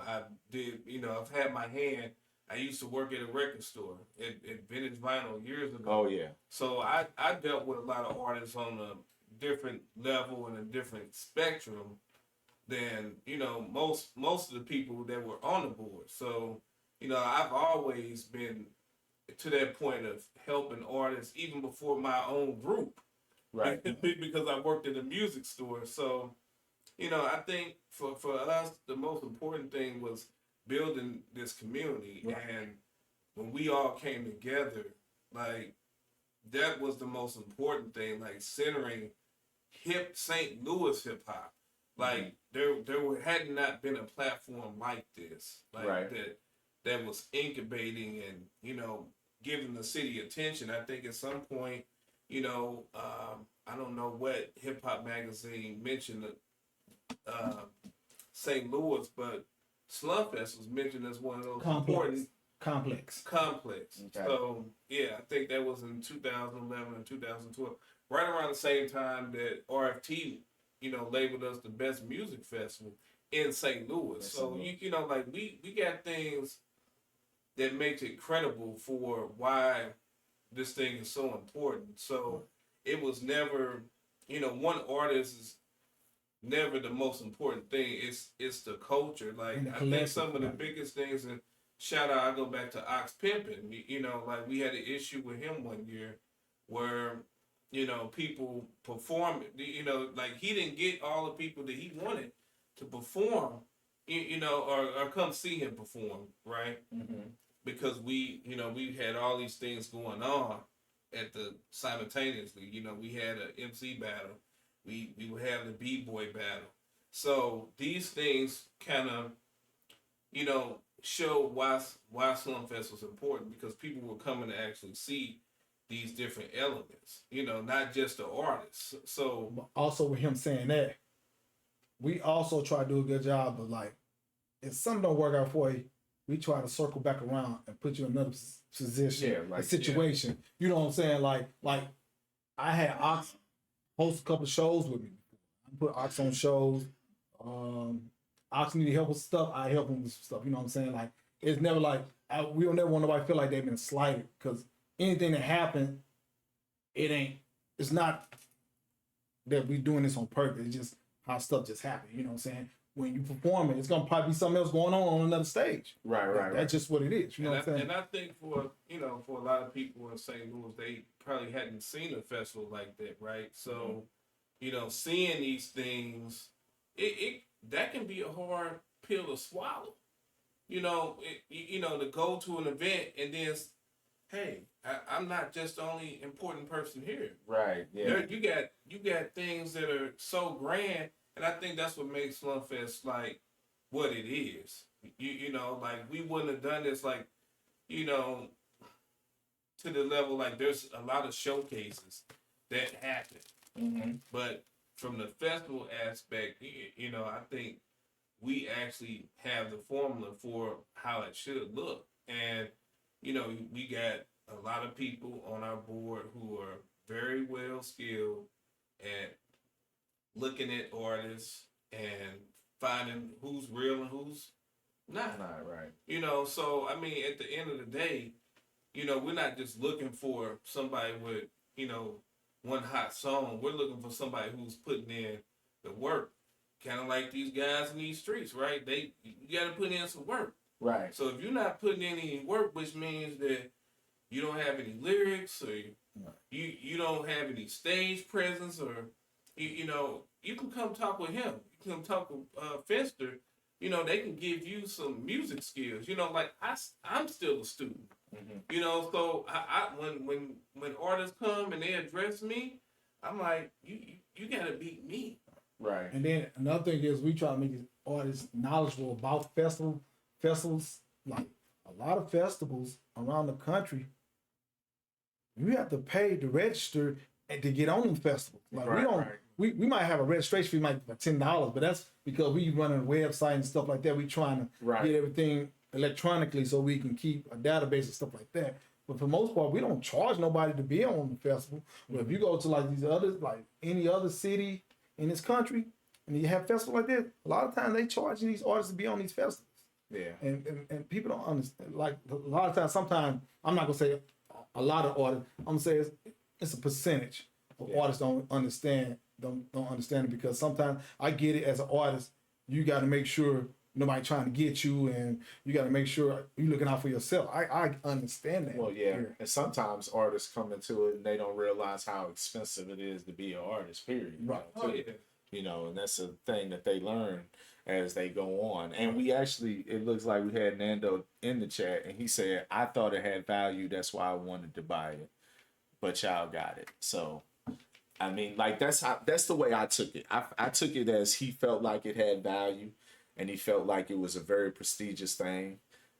I did I've had my hand. I used to work at a record store at Vintage Vinyl years ago. Oh yeah. So I dealt with a lot of artists on a different level and a different spectrum than most of the people that were on the board. So I've always been to that point of helping artists even before my own group, right? Because I worked in a music store. So I think for us the most important thing was building this community, and when we all came together, like that was the most important thing, like centering St. Louis hip hop. Like there had not been a platform like this, like that was incubating and giving the city attention. I think at some point, I don't know what hip hop magazine mentioned St. Louis, but Slumfest was mentioned as one of those important complex. Okay. So yeah, I think that was in 2011 and 2012, right around the same time that RFT, labeled us the best music festival in St. Louis. So like we got things that makes it credible for why this thing is so important. So it was never, one artist is never the most important thing. It's the culture. Like I think some of the biggest things, and shout out, I go back to Ox Pimpin'. Like we had an issue with him one year where people perform. Like he didn't get all the people that he wanted to perform. Or come see him perform, right? Mm-hmm. Because we had all these things going on simultaneously. We had an MC battle. We would have the B-boy battle. So these things kind of, show why Slumfest was important, because people were coming to actually see these different elements, not just the artists. So but also with him saying that, we also try to do a good job of like, if something don't work out for you, we try to circle back around and put you in another position, a situation. You know what I'm saying? Like I had Ox host a couple of shows with me. I put Ox on shows. Ox needed help with stuff, I help him with stuff. You know what I'm saying? Like it's never like we don't never want nobody to feel like they've been slighted, because anything that happened, it's not that we doing this on purpose. It's just how stuff just happened. You know what I'm saying? When you perform it, it's gonna probably be something else going on another stage. Right. That's just what it is. You know what I'm saying? And I think for a lot of people in St. Louis, they probably hadn't seen a festival like that, right? So, seeing these things, that can be a hard pill to swallow. To go to an event and then, hey, I'm not just the only important person here. Right. Yeah. You got things that are so grand, and I think that's what makes Slumfest like what it is. Like we wouldn't have done this like, you know, to the level like there's a lot of showcases that happen, Mm-hmm. but from the festival aspect, I think we actually have the formula for how it should look, and we got a lot of people on our board who are very well skilled at looking at artists and finding who's real and who's not. Not right. So I mean, at the end of the day, we're not just looking for somebody with, one hot song. We're looking for somebody who's putting in the work. Kind of like these guys in these streets, right? You got to put in some work. Right. So if you're not putting in any work, which means that you don't have any lyrics, or you don't have any stage presence, or you can come talk with him. You can come talk with Fester. They can give you some music skills. Like I'm still a student. Mm-hmm. So I when artists come and they address me, I'm like, you gotta beat me. Right. And then another thing is we try to make these artists knowledgeable about festivals. Like a lot of festivals around the country, you have to pay to register and to get on the festival. Like Right, we don't, right. we might have a registration fee like $10, but that's because we running a website and stuff like that. We trying to Right. get everything electronically so we can keep a database and stuff like that. But for the most part, we don't charge nobody to be on the festival. But if you go to like these others, like any other city in this country, and you have festivals like this, a lot of times they charge these artists to be on these festivals. Yeah. And people don't understand. Like a lot of times, sometimes I'm not gonna say a lot of artists. I'm gonna say it's a percentage of artists don't understand it, because sometimes I get it as an artist. You got to make sure nobody trying to get you, and you got to make sure you looking out for yourself. I understand that. Well, yeah. And sometimes artists come into it and they don't realize how expensive it is to be an artist. Period. Right. Oh yeah. And that's a thing that they learn as they go on. And we actually, it looks like we had Nando in the chat, and he said, I thought it had value, that's why I wanted to buy it, but y'all got it. So I mean, like that's the way I took it. I took it as he felt like it had value, and he felt like it was a very prestigious thing,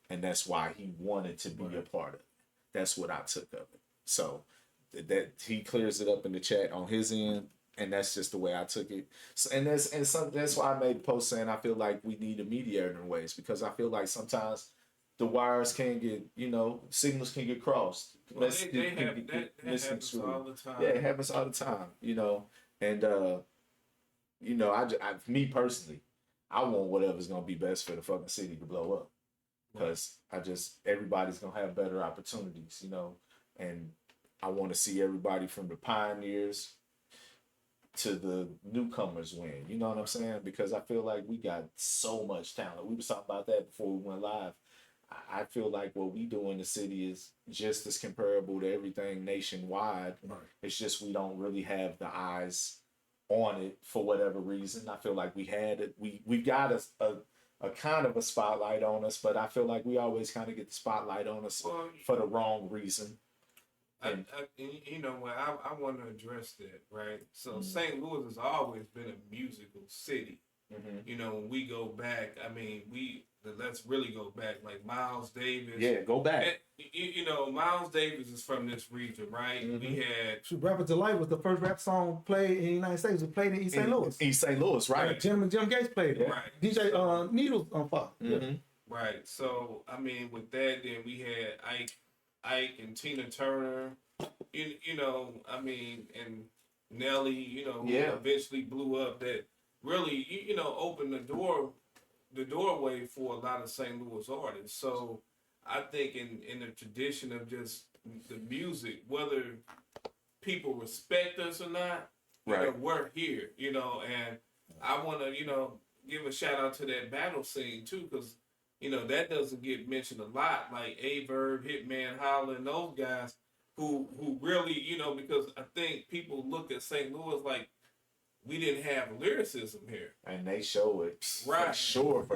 and that's why he wanted to be a part of it. That's what I took of it. So that he clears it up in the chat on his end, and that's just the way I took it. So, that's why I made a post saying I feel like we need a mediator in ways, because I feel like sometimes the wires can get, signals can get crossed. Well, that happens all the time. Yeah, it happens all the time, and me personally, I want whatever's gonna be best for the fucking city to blow up, because everybody's gonna have better opportunities, and I want to see everybody from the pioneers to the newcomers win. You know what I'm saying? Because I feel like we got so much talent. We were talking about that before we went live. I feel like what we do in the city is just as comparable to everything nationwide. Right. It's just we don't really have the eyes on it for whatever reason. I feel like we had it. We got a kind of a spotlight on us, but I feel like we always kind of get the spotlight on us for the wrong reason. I want to address that, right? So St. Louis has always been a musical city. Mm-hmm. When we go back, I mean, let's really go back, like Miles Davis. Yeah, go back. Miles Davis is from this region, right? Mm-hmm. We had Rapper Delight was the first rap song played in the United States. It was played in East St. Louis. East St. Louis, right? Jim Gates played it. Right. DJ Needles on fire. Mm-hmm. Right. So I mean, with that, then we had Ike and Tina Turner. And Nelly. Who eventually blew up. That really, opened the doorway for a lot of St. Louis artists. So I think in the tradition of just the music, whether people respect us or not, we're here. And I want to give a shout out to that battle scene too, because that doesn't get mentioned a lot. Like Averb, Hitman Holla, and those guys who really, because I think people look at St. Louis like we didn't have lyricism here. And they show it Right. for sure.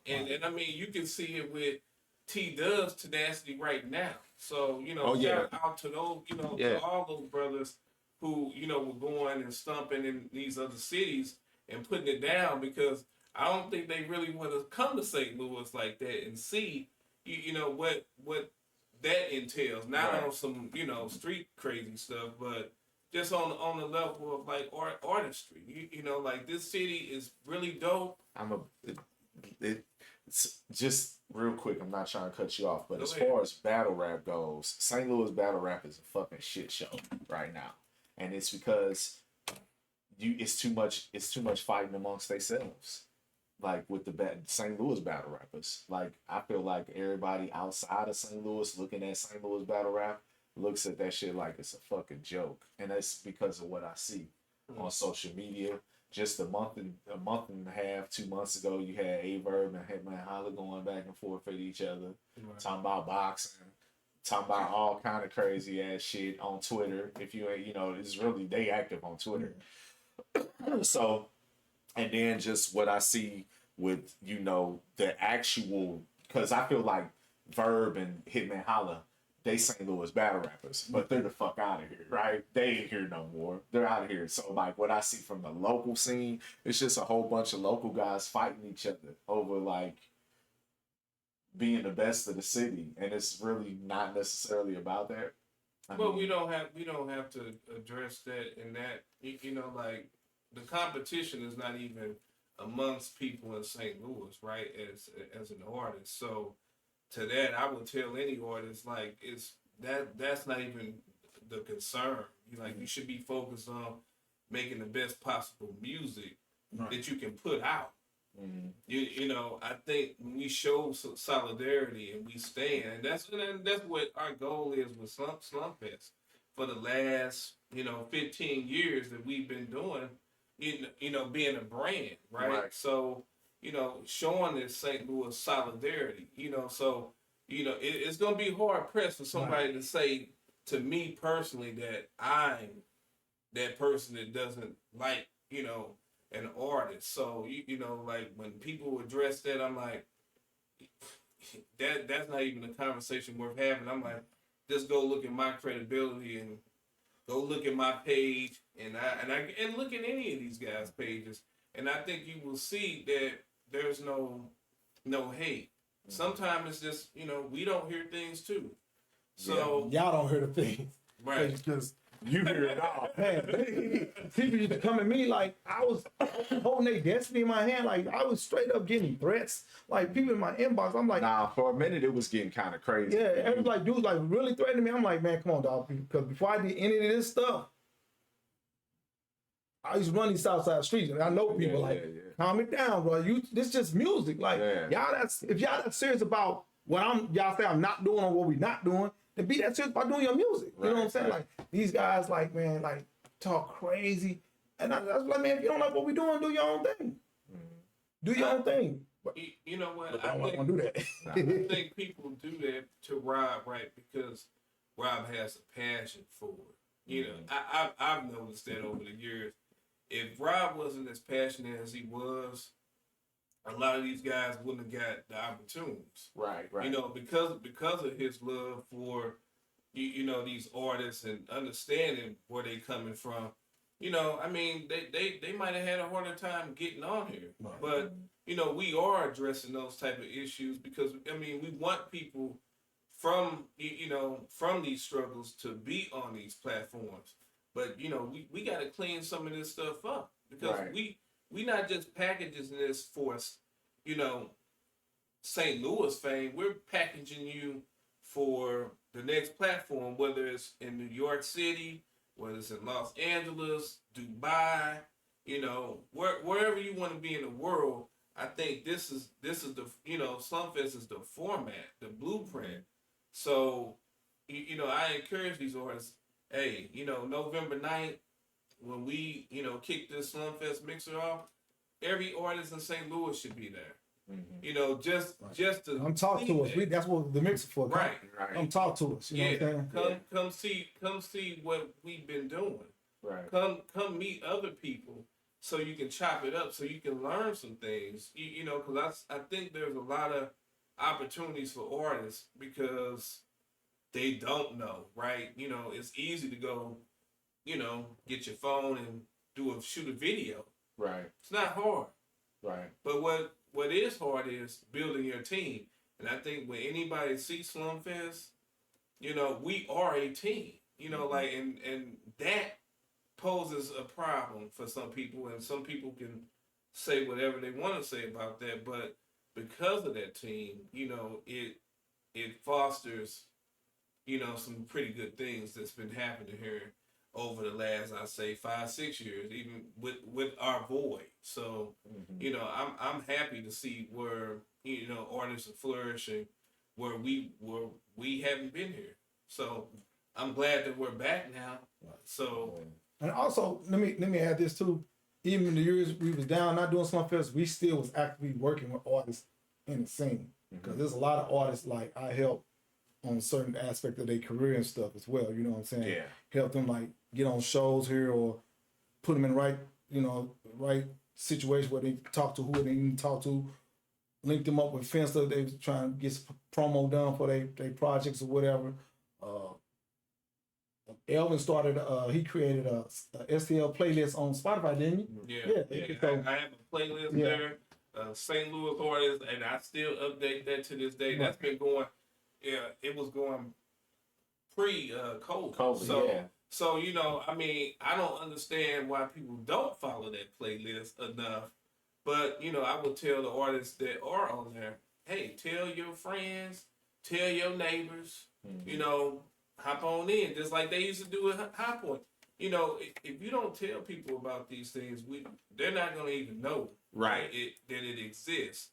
And I mean, you can see it with T Dub's tenacity right now. So, you know, Oh, yeah. shout out to those, you know, Yeah. to all those brothers who, you know, were going and stumping in these other cities and putting it down, because I don't think they really want to come to St. Louis like that and see, you know, what that entails. Not Right. on some, you know, street crazy stuff, but just on the level of like artistry. You know, like this city is really dope. It's just real quick. I'm not trying to cut you off, but Go as ahead. far as battle rap goes, St. Louis battle rap is a fucking shit show right now, and it's because it's too much fighting amongst themselves. Like with the St. Louis battle rappers, like I feel like everybody outside of St. Louis looking at St. Louis battle rap looks at that shit like it's a fucking joke, and that's because of what I see on social media. Just a month and a half, 2 months ago, you had Averb and Hitman Holla going back and forth at each other, talking about boxing, talking about all kind of crazy ass shit on Twitter. If you ain't, you know, it's really they active on Twitter. So, and then just what I see with, you know, the actual, because I feel like Verb and Hitman Holla, they St. Louis battle rappers, but they're the fuck out of here, right? They ain't here no more. They're out of here. So like what I see from the local scene, it's just a whole bunch of local guys fighting each other over like being the best of the city, and it's really not necessarily about that. Well, we don't have to address that in that, you know, like the competition is not even amongst people in St. Louis, right? As an artist, so to that, I would tell any artist like that's not even the concern. You should be focused on making the best possible music that you can put out. Mm-hmm. You know, I think when we show solidarity and we stand, and that's what our goal is with Slump Fest for the last 15 years that we've been doing. You know, being a brand, right? So, you know, showing this St. Louis solidarity. You know, so it's gonna be hard pressed for somebody to say to me personally that I'm that person that doesn't like an artist. So you know, like when people address that, I'm like, that's not even a conversation worth having. I'm like, just go look at my credibility and go look at my page and look at any of these guys' pages, and I think you will see that there's no hate. Sometimes it's just we don't hear things too. So y'all don't hear the things, right? Because you hear it all. man, people used to come at me like I was holding their destiny in my hand. Like I was straight up getting threats. Like people in my inbox, I'm like, Nah, for a minute it was getting kind of crazy. yeah, it was like dudes like really threatening me. I'm like, man, come on, dog. Because before I did any of this stuff, I used to run these Southside streets, and I know people calm it down, bro. This just music. Like y'all, if y'all that serious about what y'all say I'm not doing or what we not doing, then be that serious about doing your music. You know what I'm saying? Like these guys, like man, like talk crazy, and that's like, man, if you don't like what we doing, do your own thing. Do your own thing. But, you know what? I don't want to do that. I think people do that to Rob, right? Because Rob has a passion for it. You know, I've noticed that over the years. If Rob wasn't as passionate as he was, a lot of these guys wouldn't have got the opportunities. Right. You know, because of his love for you know, these artists and understanding where they coming from. You know, I mean, they might have had a harder time getting on here, but you know, we are addressing those type of issues because I mean, we want people from from these struggles to be on these platforms. But you know, we got to clean some of this stuff up because we not just packaging this for St. Louis fame. We're packaging you for the next platform, whether it's in New York City, whether it's in Los Angeles, Dubai, wherever you want to be in the world. I think this is the Slumfest is the format, the blueprint. So I encourage these artists. Hey, November 9th, when we, kick this Slumfest mixer off, every artist in St. Louis should be there. Mm-hmm. Just to come talk to us. That's what the mixer for. Right. Come talk to us. You know what I'm saying? Come see what we've been doing. Right. Come meet other people so you can chop it up, so you can learn some things. You know, because I think there's a lot of opportunities for artists because they don't know, right? You know, it's easy to go, you know, get your phone and shoot a video. Right. It's not hard. Right. But what is hard is building your team. And I think when anybody sees Slumfest, you know, we are a team. You know, like and that poses a problem for some people, and some people can say whatever they want to say about that, but because of that team, you know, it fosters, you know, some pretty good things that's been happening here over the last, I say, 5-6 years, even with our void. So, you know, I'm happy to see where, you know, artists are flourishing where we haven't been here. So I'm glad that we're back now. So, and also let me add this too. Even in the years we was down not doing Slumfest, we still was actively working with artists in the scene, because there's a lot of artists like I help on certain aspect of their career and stuff as well. You know what I'm saying? Yeah. Help them like get on shows here or put them in right situation where they talk to who they need to talk to. Link them up with Finster. They was trying to get some promo done for their projects or whatever. Elvin started. He created a STL playlist on Spotify, didn't you? yeah. So, I have a playlist there, St. Louis artists, and I still update that to this day. That's been going. Yeah, it was going pre-COVID. So you know, I mean, I don't understand why people don't follow that playlist enough. But you know, I would tell the artists that are on there, hey, tell your friends, tell your neighbors, you know, hop on in, just like they used to do at High Point. You know, if you don't tell people about these things, they're not going to even know, right, that it exists.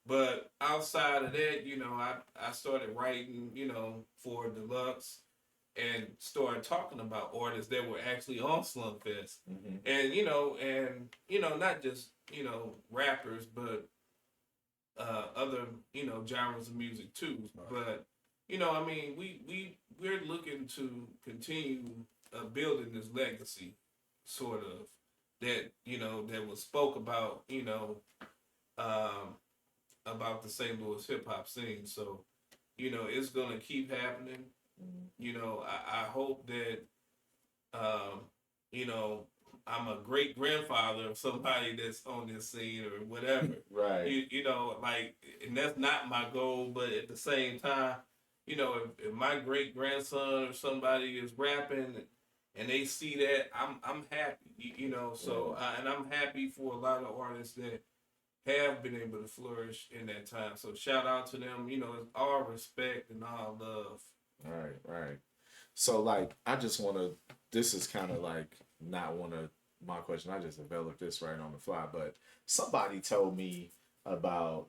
But outside of that, you know, I started writing, you know, for Deluxe, and started talking about artists that were actually on Slumfest, and you know, not just, you know, rappers, but other, you know, genres of music too. Right. But you know, I mean, we're looking to continue building this legacy, sort of, that, you know, that was spoke about, you know, about the St. Louis hip hop scene. So, you know, it's gonna keep happening. You know, I hope that, you know, I'm a great grandfather of somebody that's on this scene or whatever. Right. You know, like, and that's not my goal, but at the same time, you know, if my great grandson or somebody is rapping and they see that, I'm happy. You know, so and I'm happy for a lot of artists that have been able to flourish in that time. So shout out to them. You know, it's all respect and all love. Right. So, like, I just want to, this is kind of like not one of my question. I just developed this right on the fly, but somebody told me about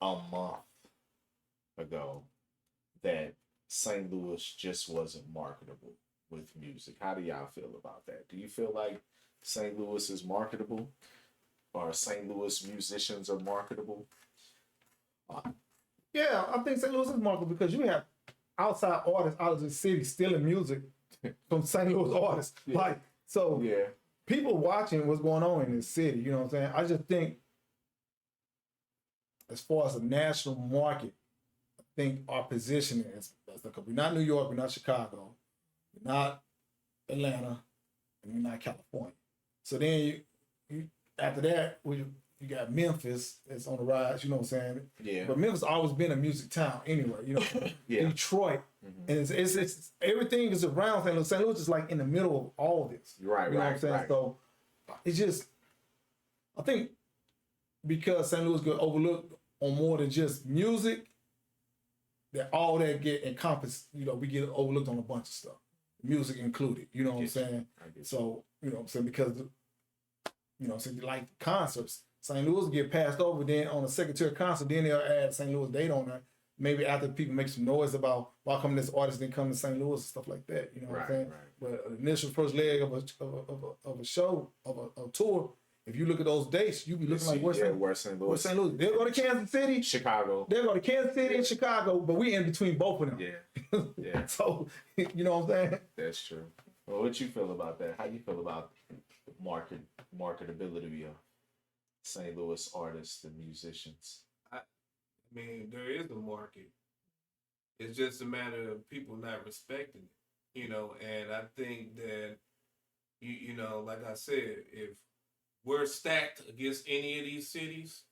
a month ago that St. Louis just wasn't marketable with music. How do y'all feel about that? Do you feel like St. Louis is marketable, or St. Louis musicians are marketable? Yeah, I think St. Louis is marketable because you have outside artists out of the city stealing music from St. Louis artists. Yeah. Like, so people watching what's going on in this city, you know what I'm saying? I just think as far as a national market, I think our position is, because we're not New York, we're not Chicago, we're not Atlanta, and we're not California. So then you after that, you got Memphis that's on the rise, you know what I'm saying? Yeah. But Memphis always been a music town anyway, you know. Detroit. And it's everything is around St. Louis. St. Louis is like in the middle of all of this. Right, you know what I'm saying? Right. So it's just, I think because St. Louis get overlooked on more than just music, that all that get encompassed, you know, we get overlooked on a bunch of stuff. Music included, you know what I'm saying? So, you know what I'm saying? Because, you know, so like concerts, St. Louis get passed over, then on a second tier concert, then they'll add St. Louis date on there. Maybe after people make some noise about why come this artist didn't come to St. Louis and stuff like that. You know what I'm saying? Right. But initial first leg of a show, of a tour, if you look at those dates, you be looking like where's St. Louis? Where's St. Louis? They'll go to Kansas City, Chicago. They'll go to Kansas City and Chicago, but we in between both of them. Yeah. So you know what I'm saying? That's true. Well, what you feel about that? How you feel about marketability of St. Louis artists and musicians? I mean, there is a market. It's just a matter of people not respecting it, And I think that like I said, if we're stacked against any of these cities,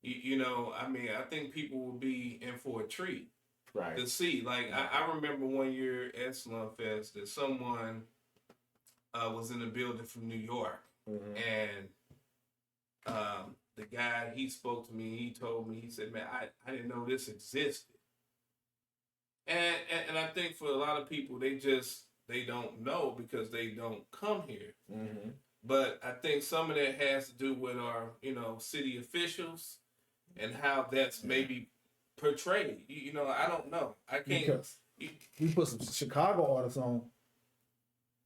I mean, I think people will be in for a treat. Right. To see. Like I remember one year at Slumfest that someone was in the building from New York, and the guy, he spoke to me. He told me, he said, "Man, I didn't know this existed." And I think for a lot of people, they don't know because they don't come here. But I think some of that has to do with our city officials and how that's maybe portrayed. I don't know. I can't. Because we put some Chicago artists on,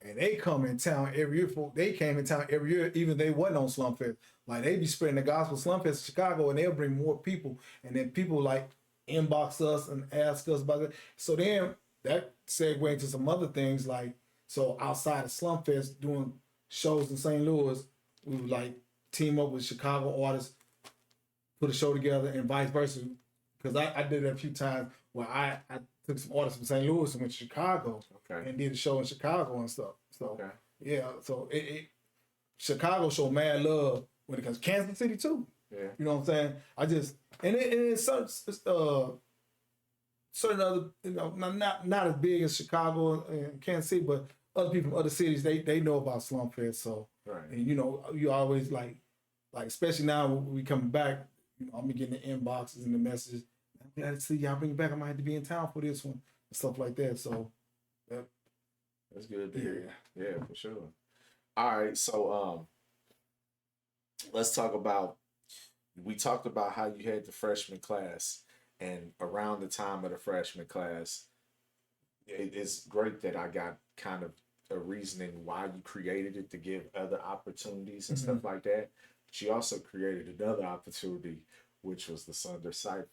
and they come in town every year. They came in town every year, even they wasn't on Slumfest. Like they be spreading the gospel Slumfest in Chicago, and they'll bring more people, and then people like inbox us and ask us about it. So then that segue into some other things like, so outside of Slumfest doing shows in St. Louis, we would like team up with Chicago artists, put a show together, and vice versa. Because I did it a few times where I took some artists from St. Louis and went to Chicago and did a show in Chicago and stuff. So yeah, so it Chicago showed mad love when it comes to Kansas City too. Yeah. You know what I'm saying? It's certain other, not as big as Chicago and Kansas City, but other people from other cities, they know about Slumfest. So and you always like especially now when we coming back, I'm getting the inboxes and the messages. I'm glad to see y'all bring it back. I might have to be in town for this one and stuff like that. So that's good to hear. Yeah, for sure. All right, so let's talk about. We talked about how you had the freshman class, and around the time of the freshman class, it's great that I got kind of a reasoning why you created it to give other opportunities and stuff like that. But you also created another opportunity, which was the Sunday Cypher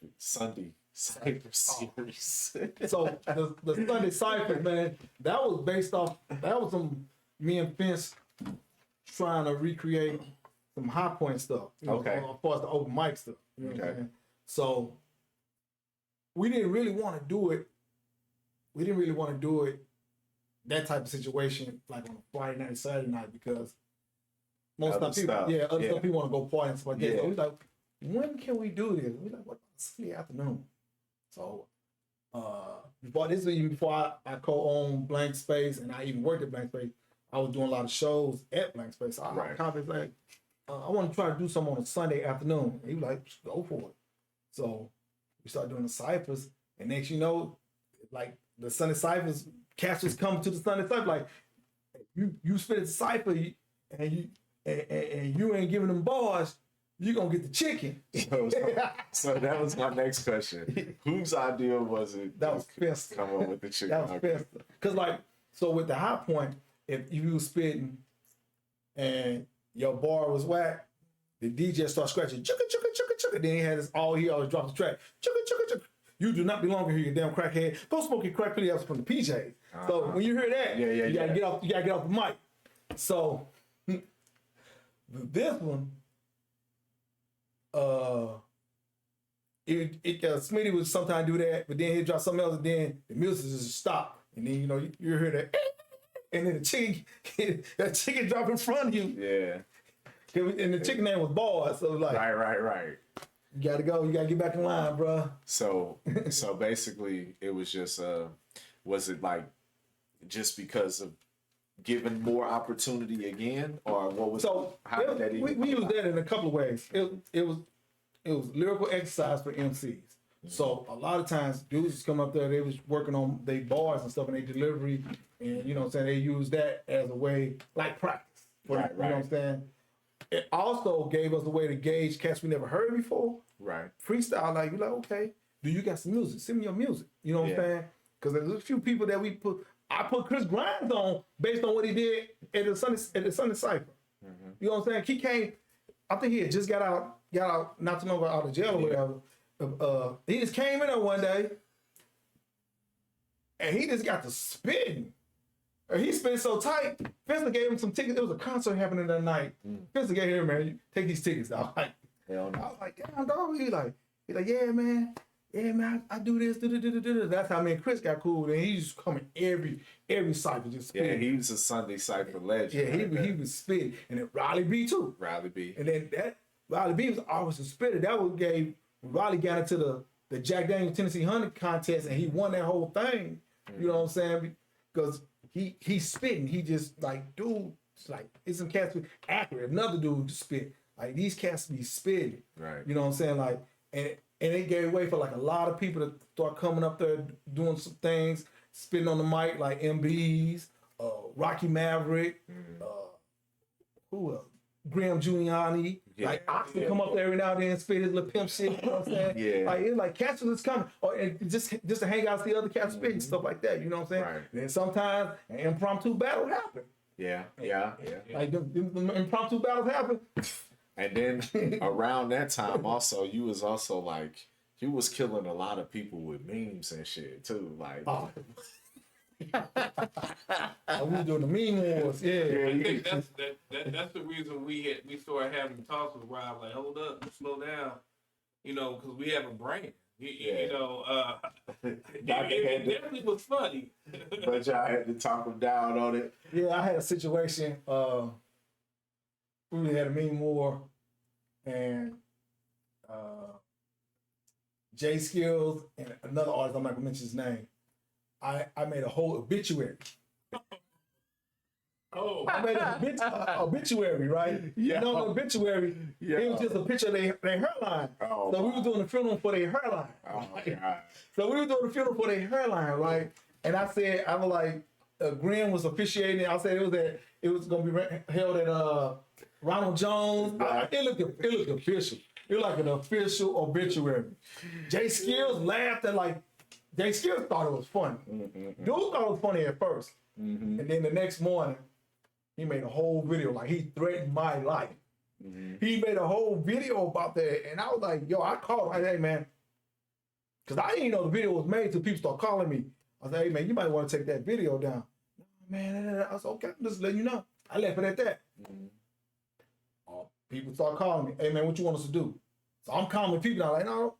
series. So the Sunday Cypher, man, that was some me and Vince trying to recreate some High Point stuff. As far as the open mic stuff. You know what I'm saying? So we didn't really want to do it. We didn't really want to do it that type of situation like on a Friday night, Saturday night, because most of the people, people want to go party and stuff like that. So we like, when can we do this? We like, what, Sunday afternoon? So before I co-owned Blank Space and I even worked at Blank Space, I was doing a lot of shows at Blank Space. So I had confidence like, I want to try to do something on a Sunday afternoon. And he was like, go for it. So we started doing the ciphers, and next you know, like the Sunday ciphers, cats was coming to the Sunday cipher like, you spit the cipher and you ain't giving them bars, you gonna get the chicken. So that was my next question. Whose idea was it? That was Spencer. Come up with the chicken. That was Spencer. Cause like, so with the High Point, if you was spitting and your bar was whack, the DJ starts scratching chugga chugga chugga chugga. Then he had this he always drops the track chugga chugga chugga. You do not belong here, you damn crackhead. Go smoke your crack else from the PJs. So when you hear that, you gotta get off. You gotta get off the mic. So this one, Smitty would sometimes do that, but then he'd drop something else, and then the music just stop, and then you hear that, and then the chicken drop in front of you. Yeah. And the chicken name was Bars, so like right. You gotta go. You gotta get back in line, bro. So basically, it was just was it like just because of giving more opportunity again, or what was? So how did that even? We used that in a couple of ways. It was lyrical exercise for MCs. Mm-hmm. So a lot of times dudes come up there, they was working on their bars and stuff and their delivery, and you know what I'm saying, they use that as a way like practice. Right. You know what I'm saying? It also gave us a way to gauge cats we never heard before. Right. Freestyle, like, you're like, okay, do you got some music? Send me your music. You know what I'm saying? Because there's a few people that I put Chris Grimes on based on what he did at the Sunday Cypher. Mm-hmm. You know what I'm saying? He came, I think he had just got out not too long ago out of jail or whatever. He just came in there one day and he just got to spitting. And he spent so tight. Fencer gave him some tickets. It was a concert happening that night. Fencer gave him, man, you take these tickets. I was like, Hell no. damn, dog. He like, yeah, man. Yeah, man, I do this, do. That's how me and Chris got cool. And he used to come in every cycle just spitting. Yeah, he was a Sunday Cypher legend. Yeah, he was spitting. And then Riley B too. Riley B. And then that Riley B was always a spitter. That what gave Riley got into the Jack Daniels Tennessee Honey contest, and he won that whole thing. You know what I'm saying? Because he's spitting. He just like, dude, it's like it's some cats be accurate. Another dude just spit. Like these cats be spitting. Right. You know what I'm saying? Like and it gave way for like a lot of people to start coming up there doing some things, spitting on the mic like MBs, Rocky Maverick, who else? Graham Giuliani. Yeah. Like Oxton come up there every now and then and spit his little pimp shit. You know what I'm saying? Yeah. Like it's like cats was coming, or and just to hang out, see other cats spitting stuff like that. You know what I'm saying? Right. And then sometimes an impromptu battle happen. Yeah. Like the impromptu battles happen. And then around that time, also, you was also like, you was killing a lot of people with memes and shit too. Like, Oh. We were doing the meme wars. Yeah. I think that's the reason we started having talks with Rob. Like, hold up, slow down, you know, because we have a brand. You know, it definitely was funny. but y'all had to talk him down on it. Yeah, I had a situation. We had a meme war, and Jay Skills and another artist, I'm not gonna mention his name. I made a whole obituary. Oh, I made an obituary, right? Yeah. You know, the obituary, Yeah. it was just a picture of their hairline. Oh, So we were doing the funeral for their hairline. Oh my God. So we were doing the funeral for their hairline, right? And I was like, Graham was officiating. I said it was gonna be held at Ronald Jones. It looked official. It was like an official obituary. Jay Skills laughed at Jay Skills thought it was funny. Dude thought it was funny at first. And then the next morning, he made a whole video like he threatened my life. He made a whole video about that, and I was like, yo, I called him, hey man, because I didn't know the video was made till people start calling me. I said, hey man, you might want to take that video down. Man, I said, okay, I'm just letting you know. I left it at that. People start calling me, hey man, what you want us to do? So I'm calming people down, like, no,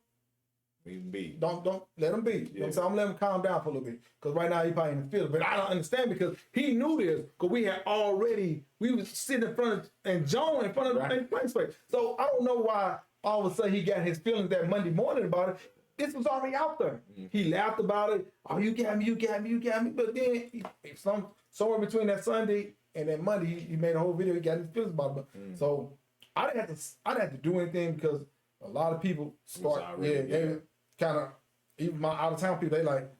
don't let him be. You know what I'm saying? I'm letting him calm down for a little bit. Because right now he probably in the field. But I don't understand because he knew this. Because we was sitting in front of, and Joan in front of the playing space. So I don't know why all of a sudden he got his feelings that Monday morning about it. This was already out there. He laughed about it. Oh, you got me. But then somewhere between that Sunday and that Monday, he made a whole video. He got his feelings about it. So I didn't have to do anything because a lot of people start, they kind of, even my out of town people, they like,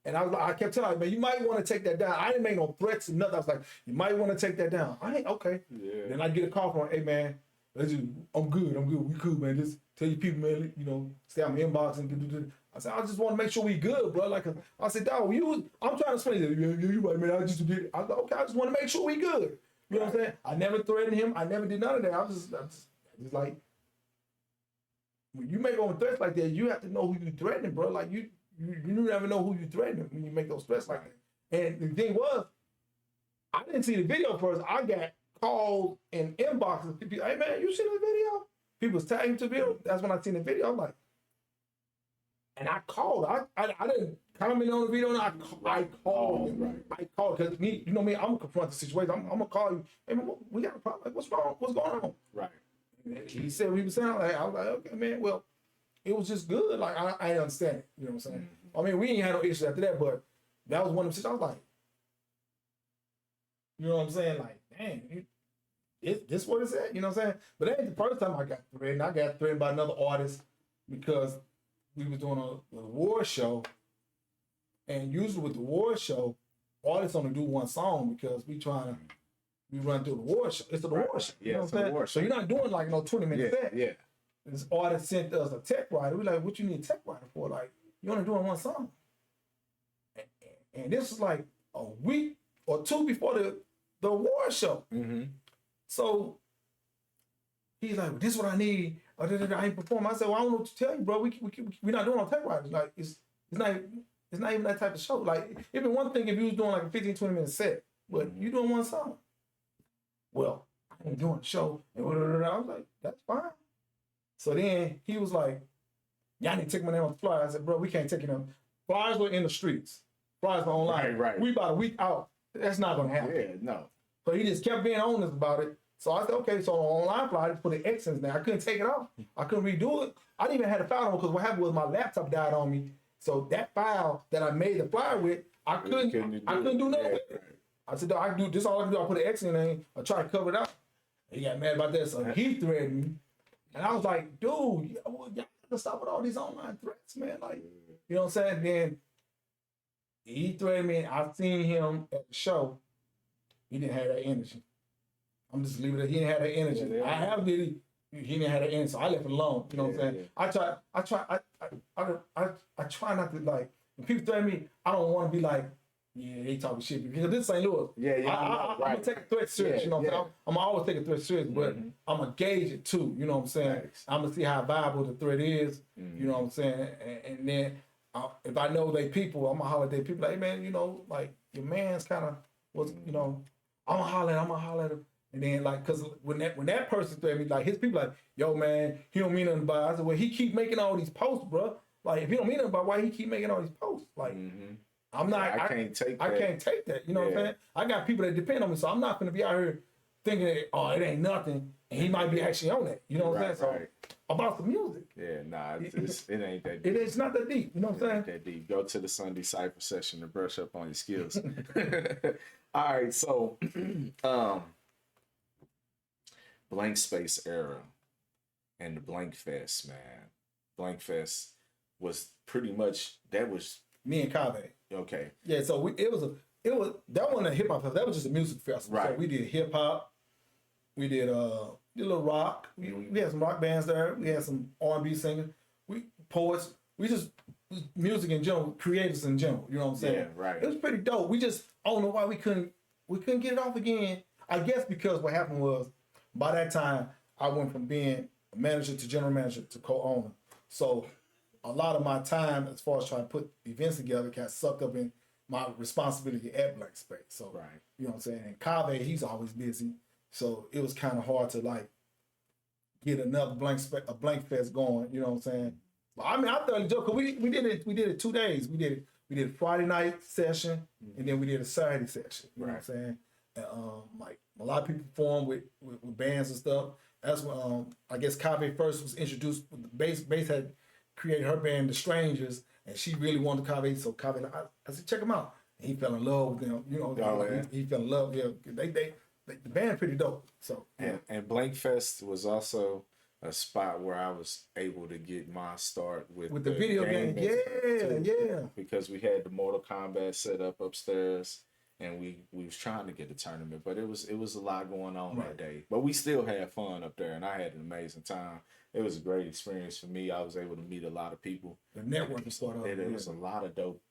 and I kept telling them, man, you might want to take that down. I didn't make no threats or nothing. I was like, you might want to take that down. I ain't okay. Yeah. Then I get a call from, hey man, I'm good. We cool, man. Just tell your people, man, you know, stay on my inbox and do. I said, I just want to make sure we good, bro. Like, I said, dog, I'm trying to explain it. Yeah, you right, man. I was like, okay, I just want to make sure we good. You know what I'm saying? I never threatened him. I never did none of that. I was just like, when you make on threats like that, you have to know who you threatening, bro. Like you never know who you threatening when you make those threats like that. And the thing was, I didn't see the video first. I got calls in inboxes. People, hey man, you seen the video? People was tagging to the video. That's when I seen the video. I'm like, and I called. I didn't comment on the video. I called him. I called because me, you know me, I'm gonna confront the situation. I'm gonna call you. Hey man, we got a problem. Like, what's wrong? What's going on? Right. He said what he was saying. I was like, okay, man. Well, it was just good. Like I understand it. You know what I'm saying? I mean, we ain't had no issues after that, but that was one of the situations. I was like, you know what I'm saying? Like, dang, this what it's at. You know what I'm saying? But that ain't the first time I got threatened. I got threatened by another artist because we was doing a award show, and usually with the award show, artists only do one song because we run through the award show. It's an award show. You know what I'm saying? So you're not doing like no 20-minute set. Yeah. This artist sent us a tech writer. We like, what you need a tech writer for? Like, you only doing one song. And this was like a week or two before the award show. So he's like, well, this is what I need. I ain't perform. I said, well, I don't know what to tell you, bro. We're not doing no tech writers. Like, it's not. It's not even that type of show. Like, it'd be one thing if you was doing like a 15, 20-minute set, but you doing one song. Well, I ain't doing a show. And I was like, that's fine. So then he was like, y'all need to take my name off the flyer. I said, bro, we can't take it on. Flyers were in the streets. Flyers were online. Right. We about a week out. That's not gonna happen. Yeah, no. So he just kept being honest about it. So I said, okay, so on online flyer, I just put an X in there. I couldn't take it off. I couldn't redo it. I didn't even have the file on because what happened was my laptop died on me. So that file that I made the flyer with, I couldn't do nothing with it. I said, I can do this. All I can do, I put an X in there. I try to cover it up. He got mad about that, so he threatened me. And I was like, dude, y'all gotta stop with all these online threats, man. Like, you know what I'm saying? Then he threatened me. I seen him at the show. He didn't have that energy. I'm just leaving it. He didn't have that energy. Yeah. I have it. He didn't have that energy, so I left it alone. You know what I'm saying? Yeah. I try not to, like, when people threaten me, I don't want to be like, yeah, they talking shit because this is St. Louis. I'm gonna take a threat serious. You know what I'm saying? I'm gonna always take a threat serious, but I'm gonna gauge it too. You know what I'm saying? Nice. I'm gonna see how viable the threat is. You know what I'm saying? And then if I know they people, I'm gonna holler at they people. Like, hey, man, you know, like your man's kind of was, you know, I'm gonna holler at him. And then like, cause when that person threatened me, like his people like, yo, man, he don't mean nothing by it. I said, well, he keep making all these posts, bro. Like if he don't mean nothing by why he keep making all these posts, like. I'm not. I can't take that. I can't take that. You know what I'm saying? I got people that depend on me, so I'm not gonna be out here thinking that, oh, it ain't nothing, and he might be actually on that. You know what I'm saying? So about the music. Yeah, nah, it ain't that deep. It's not that deep. You know what I'm saying? That deep. Go to the Sunday Cypher session to brush up on your skills. All right, so Blank Space era and the Blank Fest, man. Blank Fest was pretty much that was me and Kave. Okay. Yeah, so it was that wasn't a hip hop fest. That was just a music festival. Right. So we did hip hop. We did a little rock. We had some rock bands there. We had some R&B singers. We poets. We just music in general, creators in general. You know what I'm saying? Yeah, right. It was pretty dope. We just I don't know why we couldn't get it off again. I guess because what happened was by that time I went from being a manager to general manager to co-owner. So a lot of my time, as far as trying to put events together, got sucked up in my responsibility at Blank Space. So, you know what I'm saying? And Kave, he's always busy. So it was kind of hard to like get another Blank Fest going. You know what I'm saying? But I mean, I thoroughly enjoyed because we did it 2 days. We did a Friday night session and then we did a Saturday session. You know what I'm saying? And, like a lot of people performed with bands and stuff. That's when I guess Kave first was introduced. Bass had created her band, The Strangers, and she really wanted Kave. So Kave, I said, check him out. And he fell in love with them. You know, he fell in love. Yeah, the band pretty dope. So and Blank Fest was also a spot where I was able to get my start with the video game. Yeah. Because we had the Mortal Kombat set up upstairs. And we was trying to get a tournament, but it was a lot going on that day. But we still had fun up there, and I had an amazing time. It was a great experience for me. I was able to meet a lot of people. The network was started. There was a lot of dope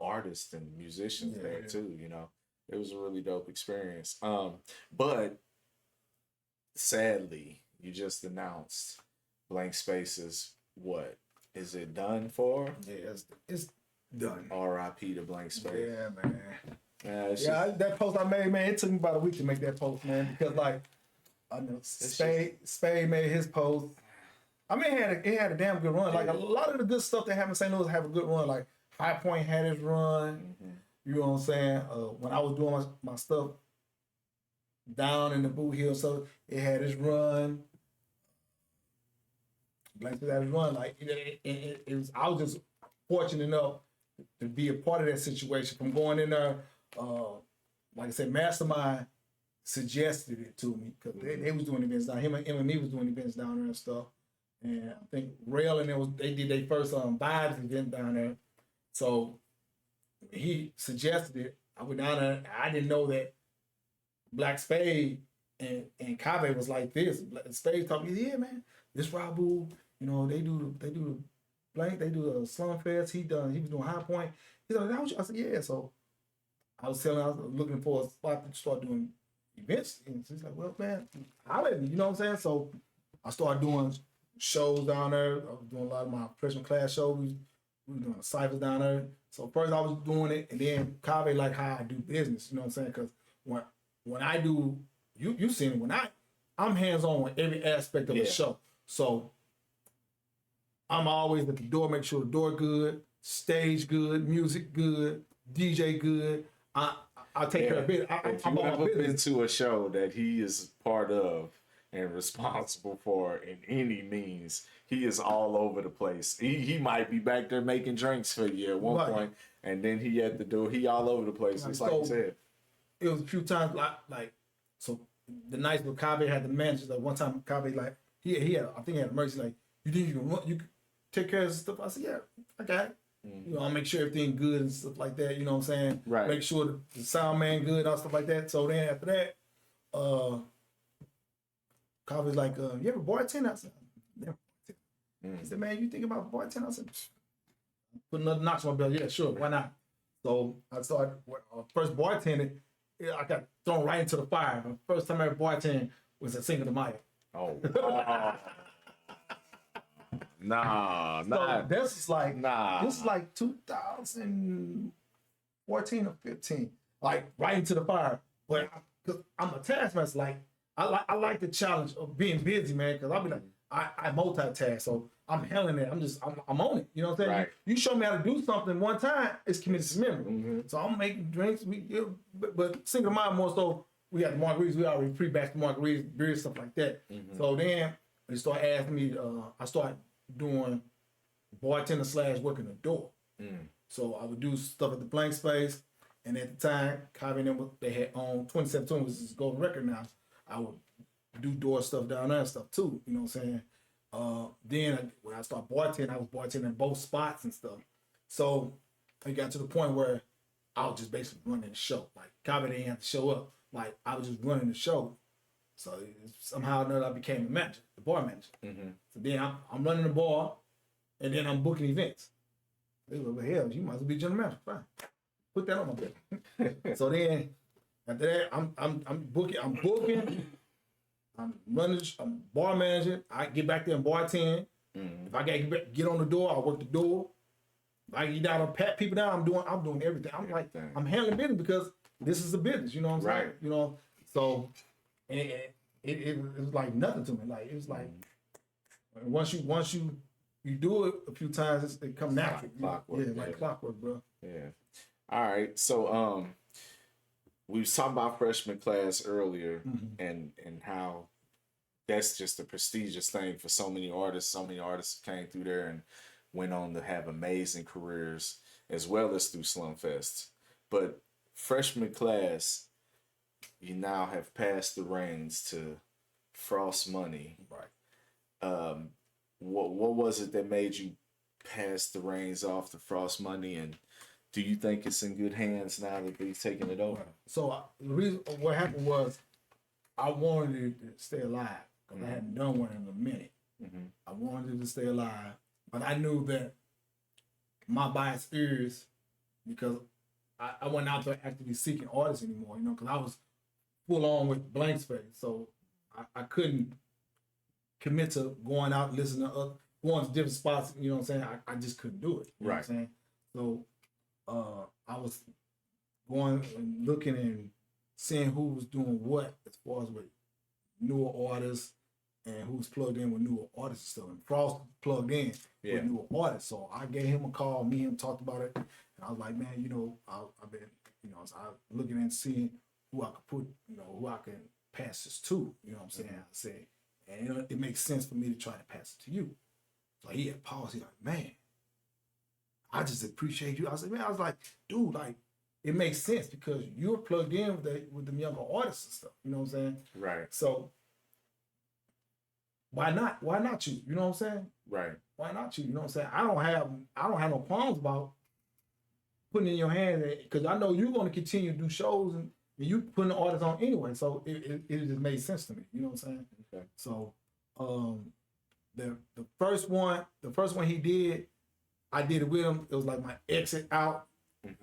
artists and musicians there too. You know, it was a really dope experience. But sadly, you just announced Blank Spaces. What is it done for? Yeah, it's done. R.I.P. to Blank Space. Yeah, man. Yeah, that post I made, man, it took me about a week to make that post, man, because like I know Spade made his post. I mean, it had a damn good run. Like a lot of the good stuff that happened in St. Louis have a good run. Like High Point had his run. You know what I'm saying? When I was doing my stuff down in the Boot Hill, so it had his run. Blank Space had his run. Like it was. I was just fortunate enough to be a part of that situation from going in there. Like I said, Mastermind suggested it to me because they was doing events down. Him and me was doing events down there and stuff. And I think Rail and they did their first Vibes event down there. So he suggested it. I went down there. I didn't know that Black Spade and Kave was like this. Spade told me, yeah, man, this Rabu, you know, they do the Blank, they do the Slum Fest. He was doing High Point. He's like, I said, yeah. So I was looking for a spot to start doing events. And he's like, well, man, holler at me. You know what I'm saying? So I started doing shows down there. I was doing a lot of my freshman class shows. we were doing the ciphers down there. So first I was doing it, and then Kave like how I do business. You know what I'm saying? Because when I do, you seen it. When I'm hands on with every aspect of the show. So I'm always at the door, make sure the door good, stage good, music good, DJ good. I take care of business. If I'm you on ever my been business. to a show that he is part of and responsible for in any means, he is all over the place. He might be back there making drinks for you at one Right. point, and then he at the door. He all over the place, just like you said. It was a few times like so the nights where Kave had the manager. Like one time Kave like he had I think he had an emergency. Like you think you can take care of this stuff? I said yeah, I got it. You know, I'll make sure everything good and stuff like that. You know what I'm saying? Right. Make sure the sound man good and stuff like that. So then after that, Kave's like, you ever bartend? I said, never. He said, man, you think about bartending? I said, put another notch on my belt. Yeah, sure, why not? So I started first bartending. I got thrown right into the fire. The first time I ever bartended was at Cinco de Mayo. Oh, nah. So this is like Nah. This is like 2014 or 15. Like right into the fire. But because I'm a taskmaster, like I like the challenge of being busy, man. Because I'll be like I multitask, so I'm handling it. I'm on it. You know what I'm saying? Right. You show me how to do something one time, it's committed to memory. So I'm making drinks. But Cinco de Mayo more so. We got the margaritas. We already pre-batched the margaritas, beer, stuff like that. So then they start asking me. I started doing bartender / working the door. So I would do stuff at the Blank Space, and at the time, Kaveh and them, they had on 2017 was this gold record now. I would do door stuff down there and stuff too. You know what I'm saying? Then when I started bartending, I was bartending in both spots and stuff. So it got to the point where I was just basically running the show. Like Kaveh didn't have to show up. Like I was just running the show. So somehow or another, I became the manager, the bar manager. So then I'm running the bar, and then I'm booking events. They were like, hell, you might as well be general manager. Fine, put that on my bill. So then after that, I'm booking, I'm running, I'm bar manager. I get back there and bartend. If I gotta get on the door, I work the door. If I get down and pat people down, I'm doing everything. I'm like, I'm handling business because this is a business. You know what I'm saying? You know, so. And it was like nothing to me. Like it was like once you do it a few times, it come natural. Clockwork, like clockwork, bro. Yeah. All right. So we was talking about freshman class earlier, and how that's just a prestigious thing for so many artists. So many artists came through there and went on to have amazing careers as well as through Slumfest. But freshman class, you now have passed the reins to Frost Money. Right. What was it that made you pass the reins off to Frost Money, and do you think it's in good hands now that he's taking it over? So the reason what happened was I wanted to stay alive because I hadn't done one in a minute. I wanted to stay alive, but I knew that my biased ears, because I wasn't out there actively seeking artists anymore, you know, because I was full on with Blank Space, so I couldn't commit to going out and listening to going to different spots. You know what I'm saying? I just couldn't do it. You know what I'm saying? So I was going and looking and seeing who was doing what as far as with newer artists and who's plugged in with newer artists and stuff. And Frost plugged in with newer artists, so I gave him a call. Me and him talked about it, and I was like, man, you know, I've been, you know, so I was looking and seeing who I could put, you know, who I can pass this to, you know what I'm saying? I said, and you know, it makes sense for me to try to pass it to you. So he had paused. He's like, man, I just appreciate you. I said, man, I was like, dude, like, it makes sense because you're plugged in with them younger artists and stuff. You know what I'm saying? Right. So why not? Why not you? You know what I'm saying? Right. Why not you? You know what I'm saying? I don't have no qualms about putting it in your hands because I know you're going to continue to do shows and you putting the artists on anyway. So it just made sense to me. You know what I'm saying? Okay. So the first one he did, I did it with him. It was like my exit out.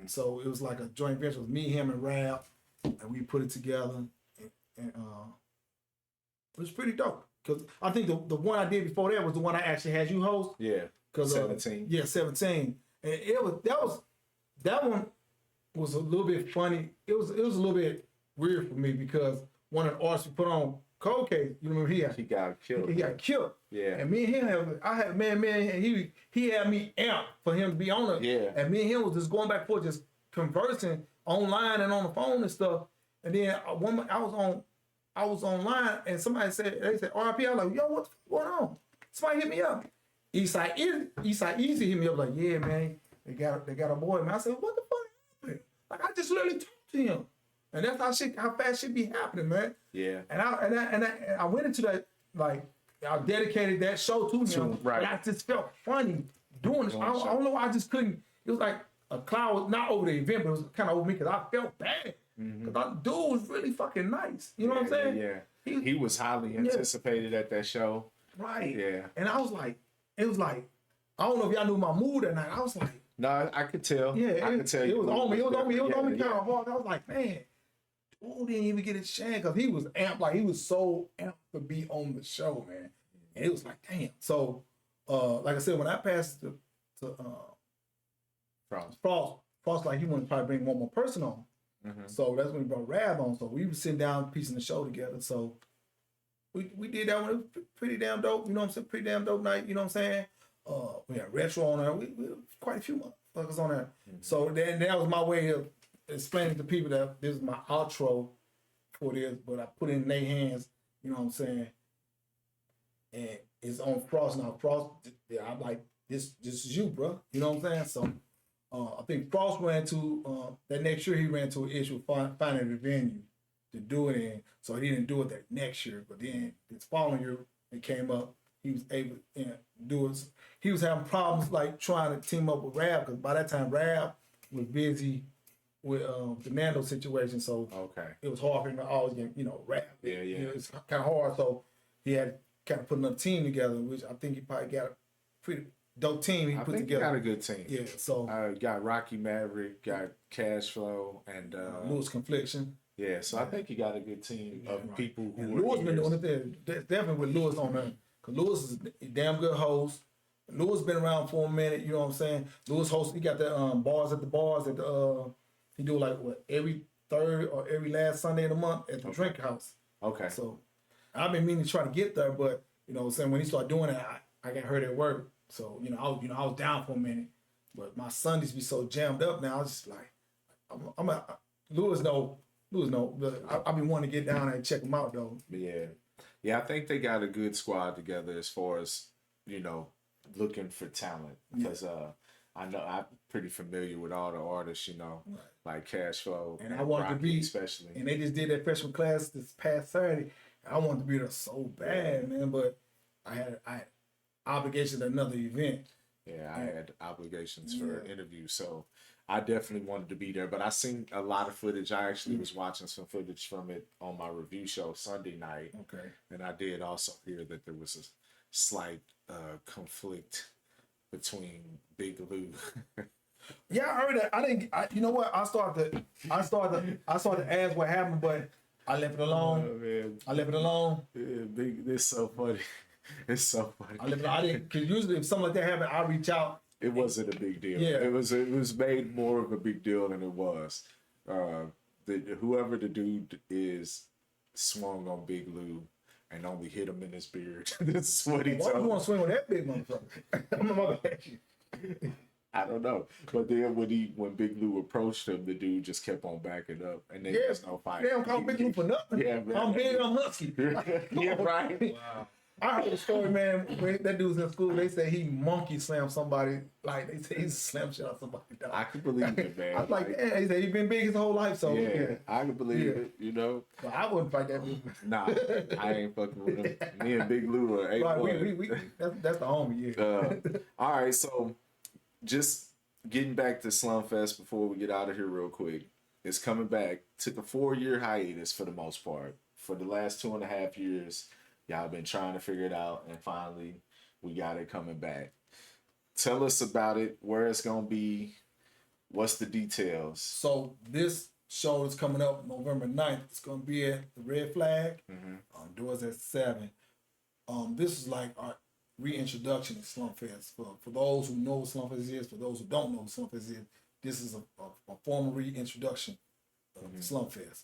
So it was like a joint venture with me, him, and Rab, and we put it together, and it was pretty dope. Cause I think the one I did before that was the one I actually had you host. Yeah. Cause 17. Yeah, 17. And that one was a little bit funny. It was a little bit weird for me because one of the artists we put on Cold Case, you remember He got killed. he got killed. Yeah. And me and him and he had me amped for him to be on it. Yeah. And me and him was just going back and forth, just conversing online and on the phone and stuff. And then I was online and they said RIP. I was like, yo, what's going on? Somebody hit me up. Eastside Easy hit me up like, yeah, man, they got a boy, man. I said, what the fuck happened? Like I just literally talked to him. And that's how fast shit be happening, man. Yeah. And I went into that, like, I dedicated that show to him. Right. And I just felt funny doing this. I don't know why I just couldn't. It was like a cloud, not over the event, but it was kind of over me because I felt bad. Because that dude was really fucking nice. You know what I'm saying? Yeah. He was highly anticipated at that show. Right. Yeah. And I was like, it was like, I don't know if y'all knew my mood that night. I was like, No, I could tell. yeah, I could tell it you. was on me. It was on me. It was on me Yeah, kind of hard. I was like, man, dude didn't even get his chance because he was amped. Like he was so amped to be on the show, man. And it was like, damn. So, like I said, when I passed to Frost, like he wanted to probably bring one more person on. So that's when he brought Rab on. So we were sitting down piecing the show together. So we did that one. It was pretty damn dope. You know what I'm saying? Pretty damn dope night. You know what I'm saying? We had Retro on there. We quite a few motherfuckers on there. So then that was my way of explaining to people that this is my outro for this, but I put it in their hands. You know what I'm saying? And it's on Frost now. Frost, yeah, I'm like, this is you, bro. You know what I'm saying? So I think Frost ran to that next year. He ran to an issue of finding a venue to do it in. So he didn't do it that next year. But then this following year, it came up. He was able to do it. He was having problems like trying to team up with Rab because by that time Rab was busy with the Nando situation. So it was hard for him to always get Rab. Yeah. You know, it's kind of hard. So he had kind of put another team together, which I think he probably got a pretty dope team he put together. He got a good team. Yeah, so got Rocky Maverick, got Cash Flow, and Lewis Confliction. Yeah, so I think he got a good team of people who. And Lewis been doing it there. Definitely with Lewis on there, cause Lewis is a damn good host. Lewis been around for a minute. You know what I'm saying? Lewis host. He got the bars at the. He do like what every third or every last Sunday of the month at the Drink House. Okay. So I've been meaning to try to get there, but you know what I'm saying, when he started doing it, I got hurt at work. So, I was down for a minute. But my Sundays be so jammed up now, I was just like, Lewis know, I've been wanting to get down there and check him out though. Yeah, I think they got a good squad together as far as, looking for talent. Because I know I'm pretty familiar with all the artists, like Cash Flow and I wanted Rocky to be, especially. And they just did that freshman class this past Saturday. I wanted to be there so bad, man, but I had obligations at another event. Yeah, I had obligations for interviews, so I definitely wanted to be there. But I seen a lot of footage. I actually was watching some footage from it on my review show Sunday night. Okay. And I did also hear that there was a slight conflict between Big Lou. Yeah, I heard that. You know what? I started to ask what happened, but I left it alone. Oh, man. I left it alone. Yeah, it's so funny. It's so funny. I didn't, because usually if something like that happened, I reach out. It wasn't a big deal. Yeah. It was made more of a big deal than it was. Whoever the dude is swung on Big Lou and only hit him in his beard. That's what he Why told you me. want to swing with that big motherfucker? I don't know. But then when Big Lou approached him, the dude just kept on backing up, and then there's no fight. They don't call Big Lou for nothing. Yeah, man. I'm big, I'm husky. Yeah, right. Wow. I heard a story, man. When that dude was in school, they say he monkey slammed somebody. Like they say he slammed shit out somebody. Dog. I could believe it, man. I was like, yeah. He said he been big his whole life, so yeah. I could believe it. But I wouldn't fight that dude. Nah, I ain't fucking with him. Me and Big Lou are Right, we that's the homie, yeah. All right, so just getting back to Slumfest before we get out of here real quick. It's coming back. Took a 4-year hiatus for the most part. For the last 2.5 years, y'all been trying to figure it out, and finally we got it coming back. Tell us about it, where it's gonna be, what's the details? So this show is coming up November 9th. It's gonna be at the Red Flag. Doors at 7. This is like reintroduction of Slumfest. For those who know what Slumfest is, for those who don't know what Slumfest is, this is a formal reintroduction of Slumfest.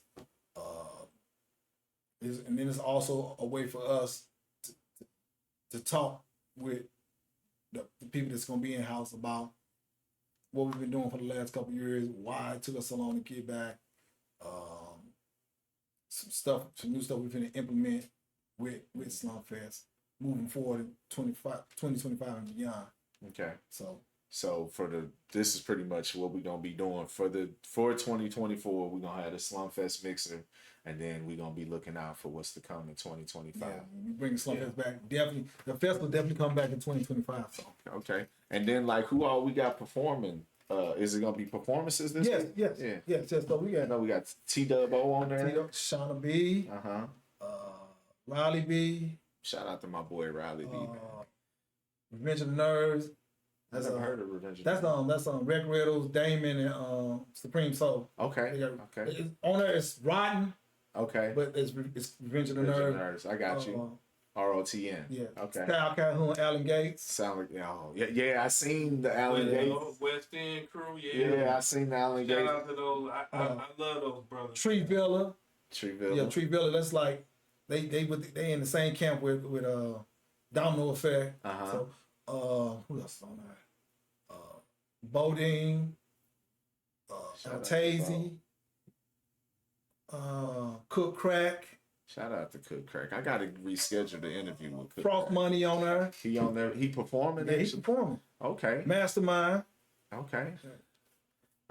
And then it's also a way for us to talk with the people that's going to be in house about what we've been doing for the last couple of years, why it took us so long to get back, some new stuff we're going to implement with Slumfest moving forward in 2025 and beyond. Okay. So This is pretty much what we're gonna be doing for 2024. We're gonna have the Slumfest mixer, and then we're gonna be looking out for what's to come in 2025. yeah, we bring Slumfest back. Definitely, the festival definitely come back in 2025. So Okay. And then like who all we got performing? Is it gonna be performances this week? yes. So we I got know we got T-Dub-O on there. Shauna B, Riley B, Shout out to my boy Riley B. Revenge of the Nerds. I never heard of Revenge. That's Red Riddles, Damon, and Supreme Soul. Okay. They got, Okay. On there it's Rotten, Okay. but it's Revenge of the Revenge of Nerds. Nerds. I got you. ROTN. Yeah. Okay. Kyle Calhoun, Alan Gates. Sound like yeah. I seen the Allen Gates. West End crew, Yeah, I seen the Allen Shout Gates. out to those. I love those brothers. Tree Villa. Treeville. Yeah, Tree Villa. That's like they in the same camp with Domino Effect. Uh-huh. So who else is on there? Bodine, Shout out to Tazy, Cook Crack, Shout out to Cook Crack. I gotta reschedule the interview with Cook Frost Crack. Money on there. He on there. He performing. Yeah, he's actually? performing. Okay. Mastermind. Okay.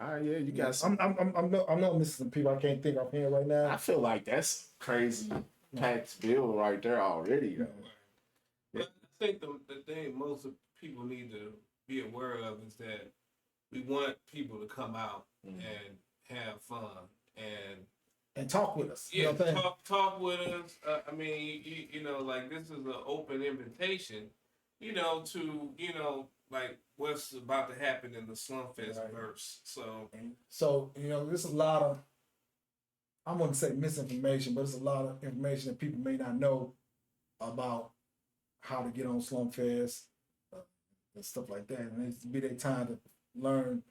All right. Yeah, you got some. I'm not missing some people I can't think of here right I now. feel like that's crazy packed bill right there already. Though. But I think the thing most people need to be aware of is that we want people to come out and have fun And talk with us. You yeah, know what I'm saying? talk with us. I mean, you know, like this is an open invitation, you know, to like what's about to happen in the Slumfest Right. verse. So So, there's a lot of, I wouldn't say misinformation, but it's a lot of information that people may not know about how to get on Slumfest and stuff like that. And it's be their time to learn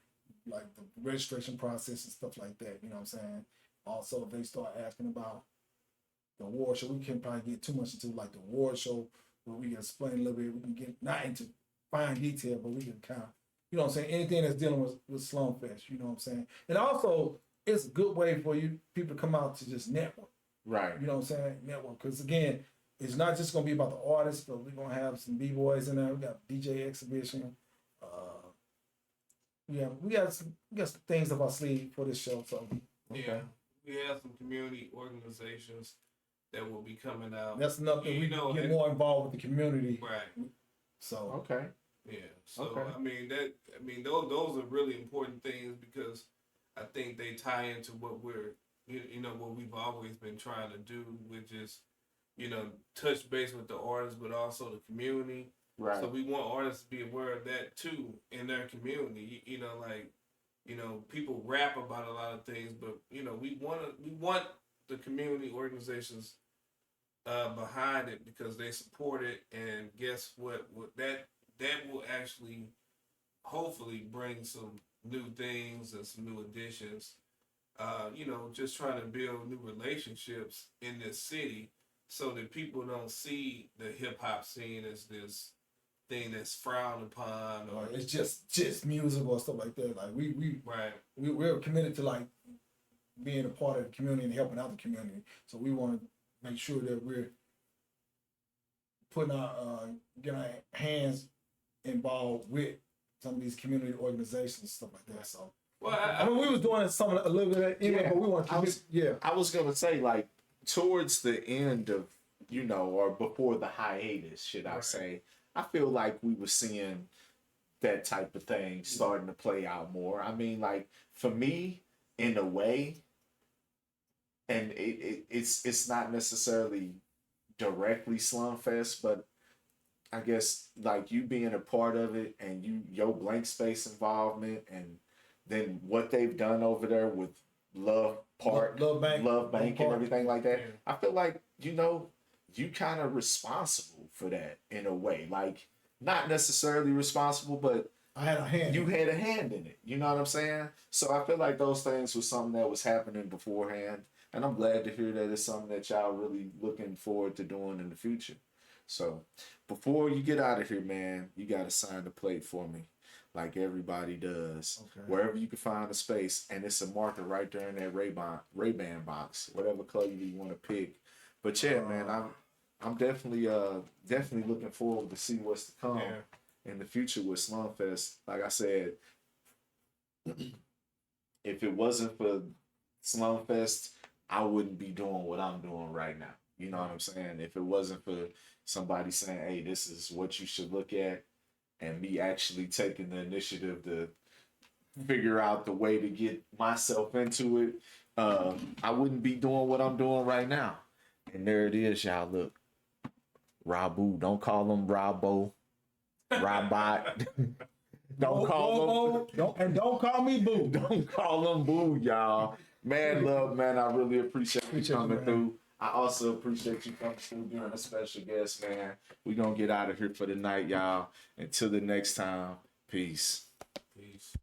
like the registration process and stuff like that. You know what I'm saying? Also, if they start asking about the award show, we can't probably get too much into like the award show, where we can explain a little bit. We can get not into fine detail, but we can kind of, you know what I'm saying, anything that's dealing with Slumfest, you know what I'm saying? And also, it's a good way for you people to come out to just network. Right. You know what I'm saying? Network. Because again, it's not just gonna be about the artists, but we're gonna have some B-boys in there. We got DJ exhibition. We got some things up our sleeve for this show. So yeah, we have some community organizations that will be coming out. that's enough that we get more involved with the community. Right. So Okay. Yeah. So Okay. I mean those are really important things because I think they tie into what we're what we've always been trying to do, which is touch base with the artists, but also the community. Right. So we want artists to be aware of that too in their community. People rap about a lot of things, but we want the community organizations behind it because they support it, and guess what? That will actually hopefully bring some new things and some new additions. Just trying to build new relationships in this city so that people don't see the hip hop scene as this thing that's frowned upon or it's just music or stuff like that. Like right. we're committed to like being a part of the community and helping out the community. So we want to make sure that we're putting getting our hands involved with some of these community organizations and stuff like that. So Well, I mean, we was doing a little bit of that, but we want to I was gonna say like towards the end of or before the hiatus, should I say? I feel like we were seeing that type of thing starting to play out more. I mean, like for me, in a way, and it's not necessarily directly Slumfest, but I guess like you being a part of it and your blank space involvement and then what they've done over there with Love Park, Love Bank and everything like that. Yeah. I feel like, you kind of responsible for that in a way. Like, not necessarily responsible, but I had a hand. you had a hand in it. You know what I'm saying? So I feel like those things was something that was happening beforehand. And I'm glad to hear that it's something that y'all really looking forward to doing in the future. So before you get out of here, man, you got to sign the plate for me like everybody does. Okay. Wherever you can find a space. And it's a marker right there in that Ray-Ban box, whatever color you want to pick. But yeah, man, I'm definitely looking forward to see what's to come in the future with Slumfest. Like I said, if it wasn't for Slumfest, I wouldn't be doing what I'm doing right now. You know what I'm saying? If it wasn't for somebody saying, hey, this is what you should look at, and me actually taking the initiative to figure out the way to get myself into it, I wouldn't be doing what I'm doing right now. And there it is, y'all. Look, Rabu. Don't call him Rabo. Robot. Don't call him. Don't call me Boo. Don't call him Boo, y'all. Man, love, man. I really appreciate you coming through. I also appreciate you coming through, being a special guest, man. We're going to get out of here for the night, y'all. Until the next time, peace. Peace.